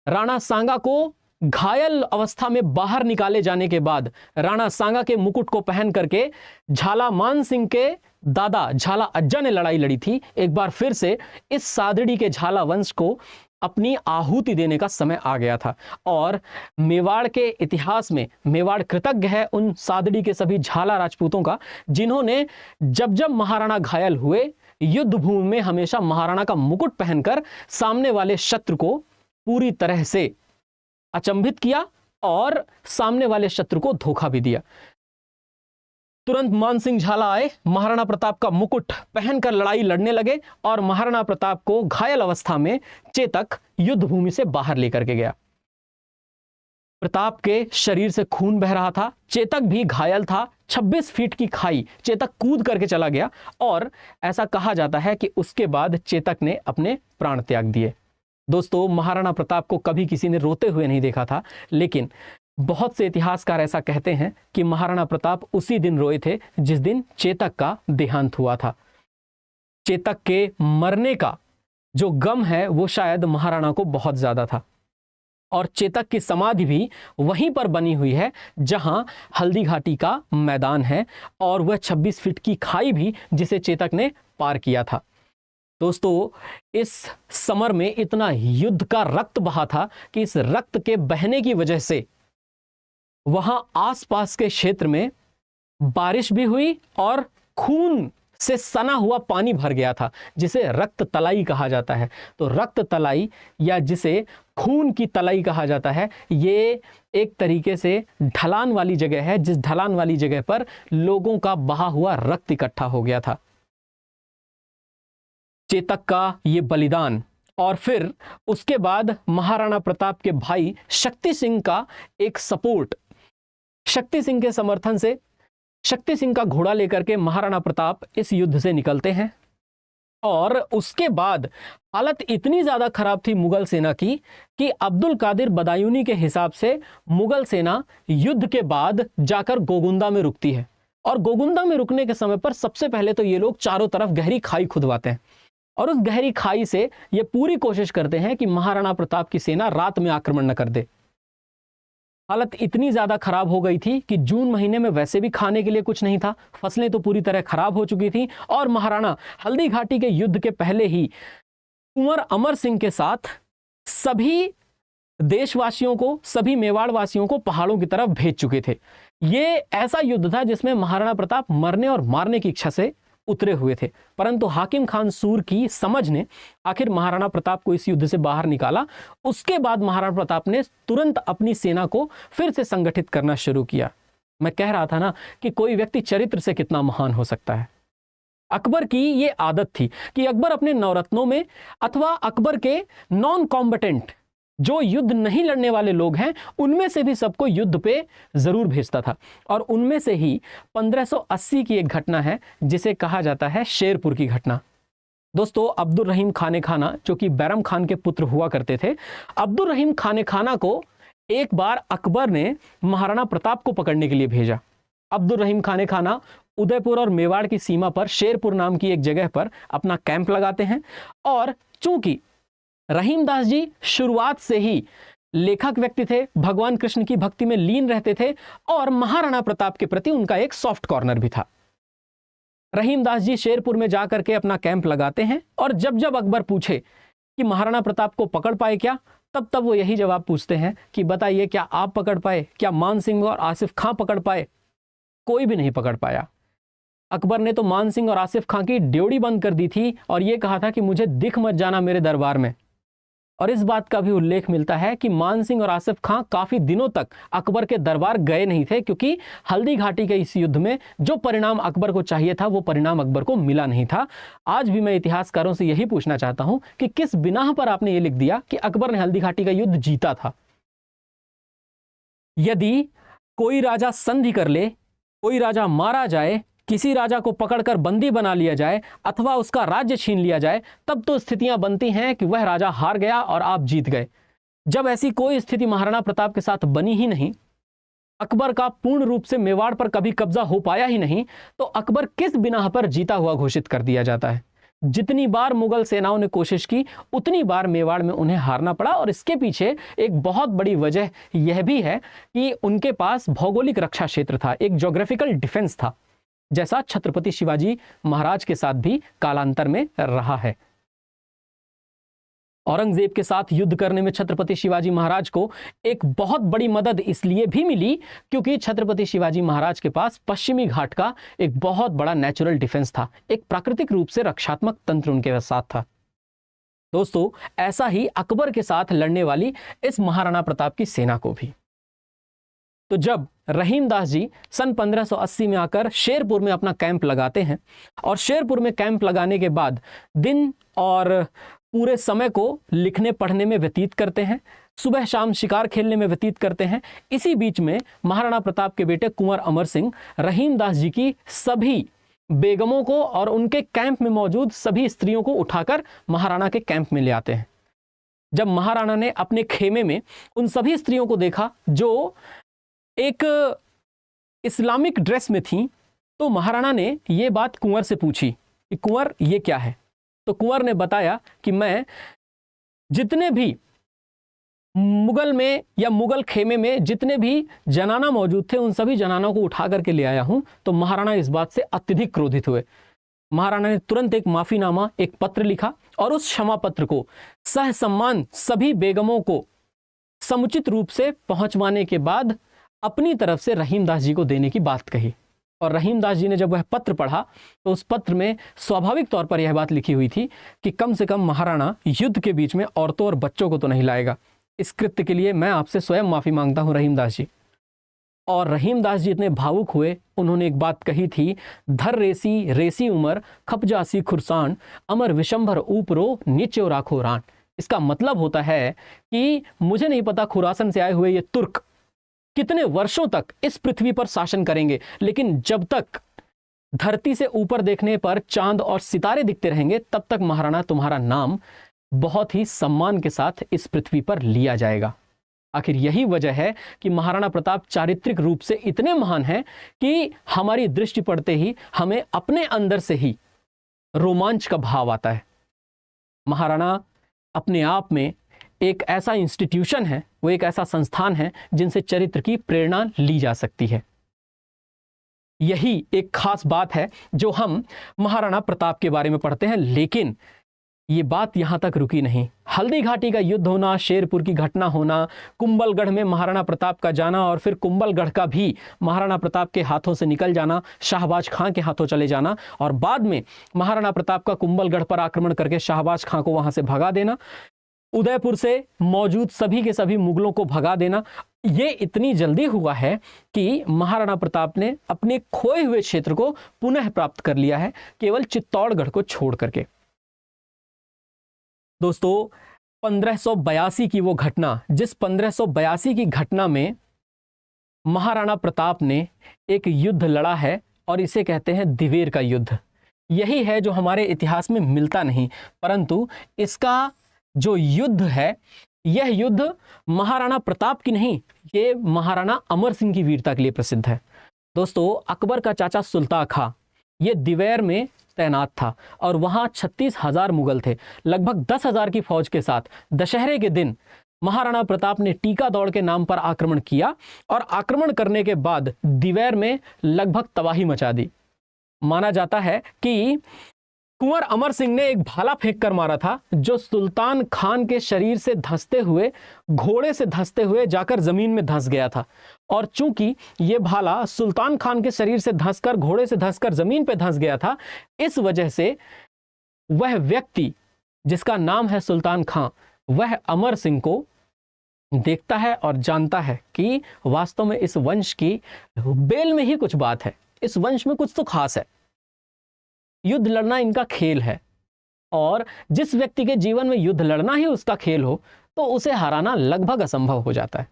राणा सांगा को घायल अवस्था में बाहर निकाले जाने के बाद राणा सांगा के मुकुट को पहन करके झाला मान सिंह के दादा झाला अज्जा ने लड़ाई लड़ी थी, एक बार फिर से इस सादड़ी के झाला वंश को अपनी आहुति देने का समय आ गया था। और मेवाड़ के इतिहास में मेवाड़ कृतज्ञ है उन सादड़ी के सभी झाला राजपूतों का, जिन्होंने जब जब महाराणा घायल हुए युद्ध भूमि में हमेशा महाराणा का मुकुट पहनकर सामने वाले शत्रु को पूरी तरह से अचंभित किया और सामने वाले शत्रु को धोखा भी दिया। तुरंत मानसिंह झाला आए, महाराणा प्रताप का मुकुट पहनकर लड़ाई लड़ने लगे और महाराणा प्रताप को घायल अवस्था में चेतक युद्ध भूमि से बाहर लेकर के गया। प्रताप के शरीर से खून बह रहा था, चेतक भी घायल था। 26 फीट की खाई चेतक कूद करके चला गया और ऐसा कहा जाता है कि उसके बाद चेतक ने अपने प्राण त्याग दिए। दोस्तों, महाराणा प्रताप को कभी किसी ने रोते हुए नहीं देखा था, लेकिन बहुत से इतिहासकार ऐसा कहते हैं कि महाराणा प्रताप उसी दिन रोए थे जिस दिन चेतक का देहांत हुआ था। चेतक के मरने का जो गम है वो शायद महाराणा को बहुत ज्यादा था। और चेतक की समाधि भी वहीं पर बनी हुई है जहां हल्दी घाटी का मैदान है, और वह 26 फीट की खाई भी जिसे चेतक ने पार किया था। दोस्तों, इस समर में इतना युद्ध का रक्त बहा था कि इस रक्त के बहने की वजह से वहां आसपास के क्षेत्र में बारिश भी हुई और खून से सना हुआ पानी भर गया था, जिसे रक्त तलाई कहा जाता है। तो रक्त तलाई या जिसे खून की तलाई कहा जाता है, ये एक तरीके से ढलान वाली जगह है, जिस ढलान वाली जगह पर लोगों का बहा हुआ रक्त इकट्ठा हो गया था। चेतक का ये बलिदान और फिर उसके बाद महाराणा प्रताप के भाई शक्ति सिंह का एक सपोर्ट, शक्ति सिंह के समर्थन से शक्ति सिंह का घोड़ा लेकर के महाराणा प्रताप इस युद्ध से निकलते हैं। और उसके बाद हालत इतनी ज्यादा खराब थी मुगल सेना की कि अब्दुल कादिर बदायूनी के हिसाब से मुगल सेना युद्ध के बाद जाकर गोगुंदा में रुकती है। और गोगुंदा में रुकने के समय पर सबसे पहले तो ये लोग चारों तरफ गहरी खाई खुदवाते हैं और उस गहरी खाई से ये पूरी कोशिश करते हैं कि महाराणा प्रताप की सेना रात में आक्रमण न कर दे। हालत इतनी ज्यादा खराब हो गई थी कि जून महीने में वैसे भी खाने के लिए कुछ नहीं था, फसलें तो पूरी तरह खराब हो चुकी थी और महाराणा हल्दी घाटी के युद्ध के पहले ही कुंवर अमर सिंह के साथ सभी देशवासियों को, सभी मेवाड़ वासियों को पहाड़ों की तरफ भेज चुके थे। ये ऐसा युद्ध था जिसमें महाराणा प्रताप मरने और मारने की इच्छा से उतरे हुए थे, परंतु हाकिम खान सूर की समझ ने आखिर महाराणा प्रताप को इस युद्ध से बाहर निकाला। उसके बाद महाराणा प्रताप ने तुरंत अपनी सेना को फिर से संगठित करना शुरू किया। मैं कह रहा था ना कि कोई व्यक्ति चरित्र से कितना महान हो सकता है। अकबर की ये आदत थी कि अकबर अपने नवरत्नों में अथवा अकबर के नॉन कॉम्बटेंट जो युद्ध नहीं लड़ने वाले लोग हैं उनमें से भी सबको युद्ध पे जरूर भेजता था। और उनमें से ही 1580 की एक घटना है जिसे कहा जाता है शेरपुर की घटना। दोस्तों, अब्दुल रहीम खाने खाना जो कि बैरम खान के पुत्र हुआ करते थे, अब्दुल रहीम खाने खाना को एक बार अकबर ने महाराणा प्रताप को पकड़ने के लिए भेजा। अब्दुल रहीम खाने खाना उदयपुर और मेवाड़ की सीमा पर शेरपुर नाम की एक जगह पर अपना कैंप लगाते हैं। और चूंकि रहीमदास जी शुरुआत से ही लेखक व्यक्ति थे, भगवान कृष्ण की भक्ति में लीन रहते थे और महाराणा प्रताप के प्रति उनका एक सॉफ्ट कॉर्नर भी था। रहीमदास जी शेरपुर में जाकर के अपना कैंप लगाते हैं और जब जब अकबर पूछे कि महाराणा प्रताप को पकड़ पाए क्या, तब तब वो यही जवाब पूछते हैं कि बताइए क्या आप पकड़ पाए, क्या मान सिंह और आसिफ खां पकड़ पाए? कोई भी नहीं पकड़ पाया। अकबर ने तो मान सिंह और आसिफ खां की ड्योढ़ी बंद कर दी थी और यह कहा था कि मुझे दिख मत जाना मेरे दरबार में। और इस बात का भी उल्लेख मिलता है कि मान सिंह और आसिफ खां काफी दिनों तक अकबर के दरबार गए नहीं थे, क्योंकि हल्दी घाटी के इस युद्ध में जो परिणाम अकबर को चाहिए था वो परिणाम अकबर को मिला नहीं था। आज भी मैं इतिहासकारों से यही पूछना चाहता हूं कि किस बिना पर आपने ये लिख दिया कि अकबर ने हल्दी घाटी का युद्ध जीता था। यदि कोई राजा संधि कर ले, कोई राजा मारा जाए, किसी राजा को पकड़कर बंदी बना लिया जाए अथवा उसका राज्य छीन लिया जाए, तब तो स्थितियां बनती हैं कि वह राजा हार गया और आप जीत गए। जब ऐसी कोई स्थिति महाराणा प्रताप के साथ बनी ही नहीं, अकबर का पूर्ण रूप से मेवाड़ पर कभी कब्जा हो पाया ही नहीं, तो अकबर किस बिना पर जीता हुआ घोषित कर दिया जाता है? जितनी बार मुगल सेनाओं ने कोशिश की, उतनी बार मेवाड़ में उन्हें हारना पड़ा। और इसके पीछे एक बहुत बड़ी वजह यह भी है कि उनके पास भौगोलिक रक्षा क्षेत्र था, एक ज्योग्राफिकल डिफेंस था, जैसा छत्रपति शिवाजी महाराज के साथ भी कालांतर में रहा है। औरंगजेब के साथ युद्ध करने में छत्रपति शिवाजी महाराज को एक बहुत बड़ी मदद इसलिए भी मिली क्योंकि छत्रपति शिवाजी महाराज के पास पश्चिमी घाट का एक बहुत बड़ा नेचुरल डिफेंस था, एक प्राकृतिक रूप से रक्षात्मक तंत्र उनके साथ था। दोस्तों, ऐसा ही अकबर के साथ लड़ने वाली इस महाराणा प्रताप की सेना को भी। तो जब रहीमदास जी सन 1580 में आकर शेरपुर में अपना कैंप लगाते हैं और शेरपुर में कैंप लगाने के बाद दिन और पूरे समय को लिखने पढ़ने में व्यतीत करते हैं, सुबह शाम शिकार खेलने में व्यतीत करते हैं, इसी बीच में महाराणा प्रताप के बेटे कुंवर अमर सिंह रहीमदास जी की सभी बेगमों को और उनके कैंप में मौजूद सभी स्त्रियों को उठाकर महाराणा के कैंप में ले आते हैं। जब महाराणा ने अपने खेमे में उन सभी स्त्रियों को देखा जो एक इस्लामिक ड्रेस में थी, तो महाराणा ने यह बात कुंवर से पूछी कि कुंवर ये क्या है? तो कुंवर ने बताया कि मैं जितने भी मुगल में या मुगल खेमे में जितने भी जनाना मौजूद थे उन सभी जनानों को उठा करके ले आया हूं। तो महाराणा इस बात से अत्यधिक क्रोधित हुए। महाराणा ने तुरंत एक माफीनामा, एक पत्र लिखा और उस क्षमा पत्र को सह सम्मान सभी बेगमों को समुचित रूप से पहुंचवाने के बाद अपनी तरफ से रहीमदास जी को देने की बात कही। और रहीमदास जी ने जब वह पत्र पढ़ा तो उस पत्र में स्वाभाविक तौर पर यह बात लिखी हुई थी कि कम से कम महाराणा युद्ध के बीच में औरतों और बच्चों को तो नहीं लाएगा। इस कृत्य के लिए मैं आपसे स्वयं माफी मांगता हूं रहीमदास जी। और रहीमदास जी इतने भावुक हुए, उन्होंने एक बात कही थी, धर रेसी रेसी उमर खपजासी खुरसान अमर विशंभर ऊपरो नीचे राखो रान। इसका मतलब होता है कि मुझे नहीं पता खुरासन से आए हुए ये तुर्क कितने वर्षों तक इस पृथ्वी पर शासन करेंगे, लेकिन जब तक धरती से ऊपर देखने पर चांद और सितारे दिखते रहेंगे तब तक महाराणा तुम्हारा नाम बहुत ही सम्मान के साथ इस पृथ्वी पर लिया जाएगा। आखिर यही वजह है कि महाराणा प्रताप चारित्रिक रूप से इतने महान हैं कि हमारी दृष्टि पड़ते ही हमें अपने अंदर से ही रोमांच का भाव आता है। महाराणा अपने आप में एक ऐसा इंस्टीट्यूशन है, वो एक ऐसा संस्थान है जिनसे चरित्र की प्रेरणा ली जा सकती है। यही एक खास बात है जो हम महाराणा प्रताप के बारे में पढ़ते हैं। लेकिन ये बात यहां तक रुकी नहीं। हल्दी घाटी का युद्ध होना, शेरपुर की घटना होना, कुंभलगढ़ में महाराणा प्रताप का जाना और फिर कुंभलगढ़ का भी महाराणा प्रताप के हाथों से निकल जाना, शाहबाज खां के हाथों चले जाना और बाद में महाराणा प्रताप का कुंभलगढ़ पर आक्रमण करके शाहबाज खां को वहां से भगा देना, उदयपुर से मौजूद सभी के सभी मुगलों को भगा देना, ये इतनी जल्दी हुआ है कि महाराणा प्रताप ने अपने खोए हुए क्षेत्र को पुनः प्राप्त कर लिया है, केवल चित्तौड़गढ़ को छोड़ करके। दोस्तों, 1582 की वो घटना, जिस 1582 की घटना में महाराणा प्रताप ने एक युद्ध लड़ा है और इसे कहते हैं दिवेर का युद्ध। यही है जो हमारे इतिहास में मिलता नहीं, परंतु इसका जो युद्ध है, यह युद्ध महाराणा प्रताप की नहीं, ये महाराणा अमर सिंह की वीरता के लिए प्रसिद्ध है। दोस्तों, अकबर का चाचा सुल्तान खां ये दिवेर में तैनात था और वहां 36,000 मुगल थे। लगभग 10,000 की फौज के साथ दशहरे के दिन महाराणा प्रताप ने टीका दौड़ के नाम पर आक्रमण किया और आक्रमण करने के बाद दिवेर में लगभग तबाही मचा दी। माना जाता है कि कुंवर अमर सिंह ने एक भाला फेंक कर मारा था जो सुल्तान खान के शरीर से धंसते हुए, घोड़े से धंसते हुए जाकर जमीन में धंस गया था। और चूंकि यह भाला सुल्तान खान के शरीर से धंसकर, घोड़े से धंसकर जमीन पे धंस गया था, इस वजह से वह व्यक्ति जिसका नाम है सुल्तान खान, वह अमर सिंह को देखता है और जानता है कि वास्तव में इस वंश की बेल में ही कुछ बात है, इस वंश में कुछ तो खास है। युद्ध लड़ना इनका खेल है और जिस व्यक्ति के जीवन में युद्ध लड़ना ही उसका खेल हो तो उसे हराना लगभग असंभव हो जाता है।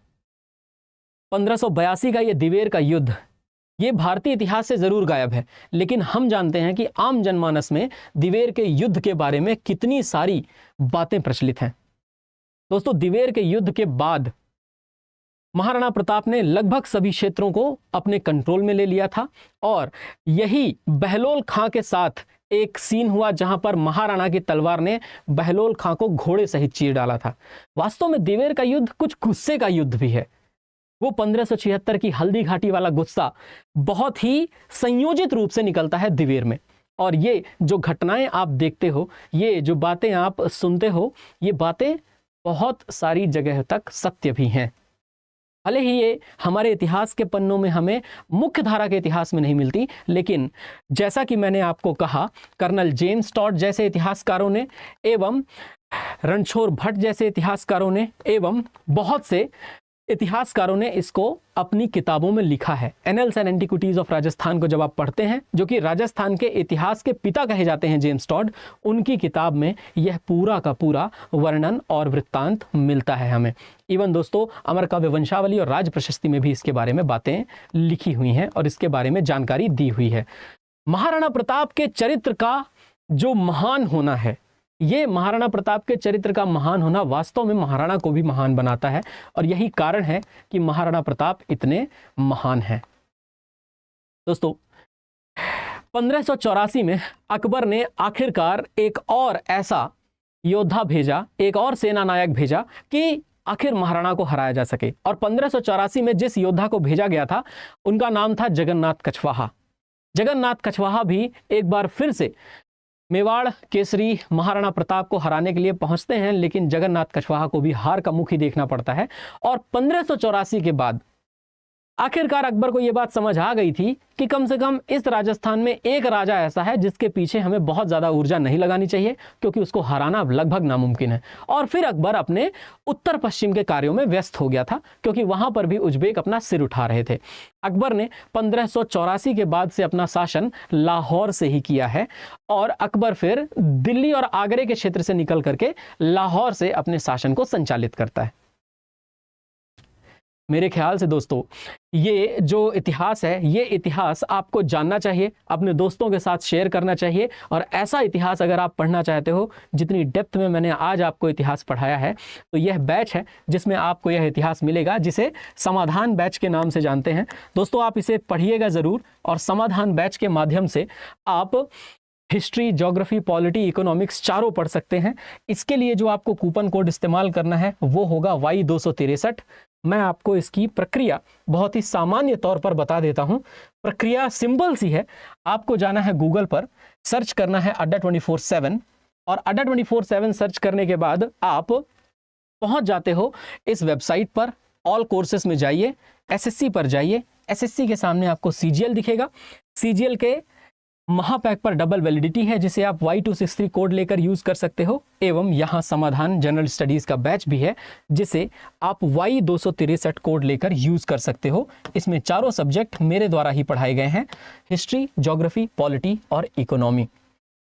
1582 का यह दिवेर का युद्ध, ये भारतीय इतिहास से जरूर गायब है, लेकिन हम जानते हैं कि आम जनमानस में दिवेर के युद्ध के बारे में कितनी सारी बातें प्रचलित हैं। दोस्तों, दिवेर के युद्ध के बाद महाराणा प्रताप ने लगभग सभी क्षेत्रों को अपने कंट्रोल में ले लिया था और यही बहलोल खां के साथ एक सीन हुआ जहां पर महाराणा की तलवार ने बहलोल खां को घोड़े सहित चीर डाला था। वास्तव में दिवेर का युद्ध कुछ गुस्से का युद्ध भी है। वो 1576 की हल्दी घाटी वाला गुस्सा बहुत ही संयोजित रूप से निकलता है दिवेर में, और ये जो घटनाएं आप देखते हो, ये जो बातें आप सुनते हो, ये बातें बहुत सारी जगह तक सत्य भी हैं। भले ही ये हमारे इतिहास के पन्नों में हमें मुख्य धारा के इतिहास में नहीं मिलती, लेकिन जैसा कि मैंने आपको कहा, कर्नल जेम्स टॉड जैसे इतिहासकारों ने एवं रणछोड़ भट्ट जैसे इतिहासकारों ने एवं बहुत से इतिहासकारों ने इसको अपनी किताबों में लिखा है। Annuls and antiquities of Rajasthan को जब आप पढ़ते हैं, जो कि राजस्थान के इतिहास के पिता कहे जाते हैं जेम्स टॉड, उनकी किताब में यह पूरा का पूरा वर्णन और वृत्तांत मिलता है हमें। इवन दोस्तों, अमर काव्य वंशावली और राज प्रशस्ति में भी इसके बारे में बातें लिखी हुई हैं और इसके बारे में जानकारी दी हुई है। महाराणा प्रताप के चरित्र का जो महान होना है, ये महाराणा प्रताप के चरित्र का महान होना वास्तव में महाराणा को भी महान बनाता है, और यही कारण है कि महाराणा प्रताप इतने महान हैं। दोस्तों, 1584 में अकबर ने आखिरकार एक और ऐसा योद्धा भेजा, एक और सेना नायक भेजा कि आखिर महाराणा को हराया जा सके। और 1584 में जिस योद्धा को भेजा गया था, उनका नाम था जगन्नाथ कछवाहा। जगन्नाथ कछवाहा भी एक बार फिर से मेवाड़ केसरी महाराणा प्रताप को हराने के लिए पहुंचते हैं, लेकिन जगन्नाथ कछवाहा को भी हार का मुख ही देखना पड़ता है। और 1584 के बाद आखिरकार अकबर को यह बात समझ आ गई थी कि कम से कम इस राजस्थान में एक राजा ऐसा है जिसके पीछे हमें बहुत ज़्यादा ऊर्जा नहीं लगानी चाहिए, क्योंकि उसको हराना लगभग नामुमकिन है। और फिर अकबर अपने उत्तर पश्चिम के कार्यों में व्यस्त हो गया था, क्योंकि वहां पर भी उज्बेक अपना सिर उठा रहे थे। अकबर ने 1584 के बाद से अपना शासन लाहौर से ही किया है, और अकबर फिर दिल्ली और आगरे के क्षेत्र से निकल करके लाहौर से अपने शासन को संचालित करता है। मेरे ख्याल से दोस्तों, ये जो इतिहास है, ये इतिहास आपको जानना चाहिए, अपने दोस्तों के साथ शेयर करना चाहिए। और ऐसा इतिहास अगर आप पढ़ना चाहते हो, जितनी डेप्थ में मैंने आज आपको इतिहास पढ़ाया है, तो यह बैच है जिसमें आपको यह इतिहास मिलेगा, जिसे समाधान बैच के नाम से जानते हैं। दोस्तों, आप इसे पढ़िएगा ज़रूर, और समाधान बैच के माध्यम से आप हिस्ट्री, ज्योग्राफी, पॉलिटी, इकोनॉमिक्स चारों पढ़ सकते हैं। इसके लिए जो आपको कूपन कोड इस्तेमाल करना है वो होगा Y263। मैं आपको इसकी प्रक्रिया बहुत ही सामान्य तौर पर बता देता हूं। प्रक्रिया सिंपल सी है। आपको जाना है गूगल पर, सर्च करना है अड्डा 24/7, और अड्डा 24/7 सर्च करने के बाद आप पहुंच जाते हो इस वेबसाइट पर। ऑल कोर्सेस में जाइए, एसएससी पर जाइए। एसएससी के सामने आपको सीजीएल दिखेगा। सीजीएल के महापैक पर डबल वैलिडिटी है, जिसे आप Y263 कोड लेकर यूज कर सकते हो। एवं यहाँ समाधान जनरल स्टडीज का बैच भी है, जिसे आप Y263 कोड लेकर यूज कर सकते हो। इसमें चारों सब्जेक्ट मेरे द्वारा ही पढ़ाए गए हैं, हिस्ट्री, ज्योग्राफी, पॉलिटी और इकोनॉमी।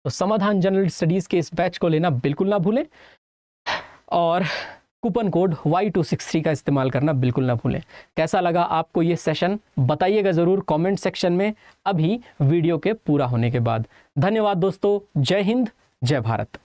तो समाधान जनरल स्टडीज के इस बैच को लेना बिल्कुल ना भूलें, और कूपन कोड Y263 का इस्तेमाल करना बिल्कुल ना भूलें। कैसा लगा आपको ये सेशन, बताइएगा ज़रूर कमेंट सेक्शन में, अभी वीडियो के पूरा होने के बाद। धन्यवाद दोस्तों। जय हिंद, जय भारत।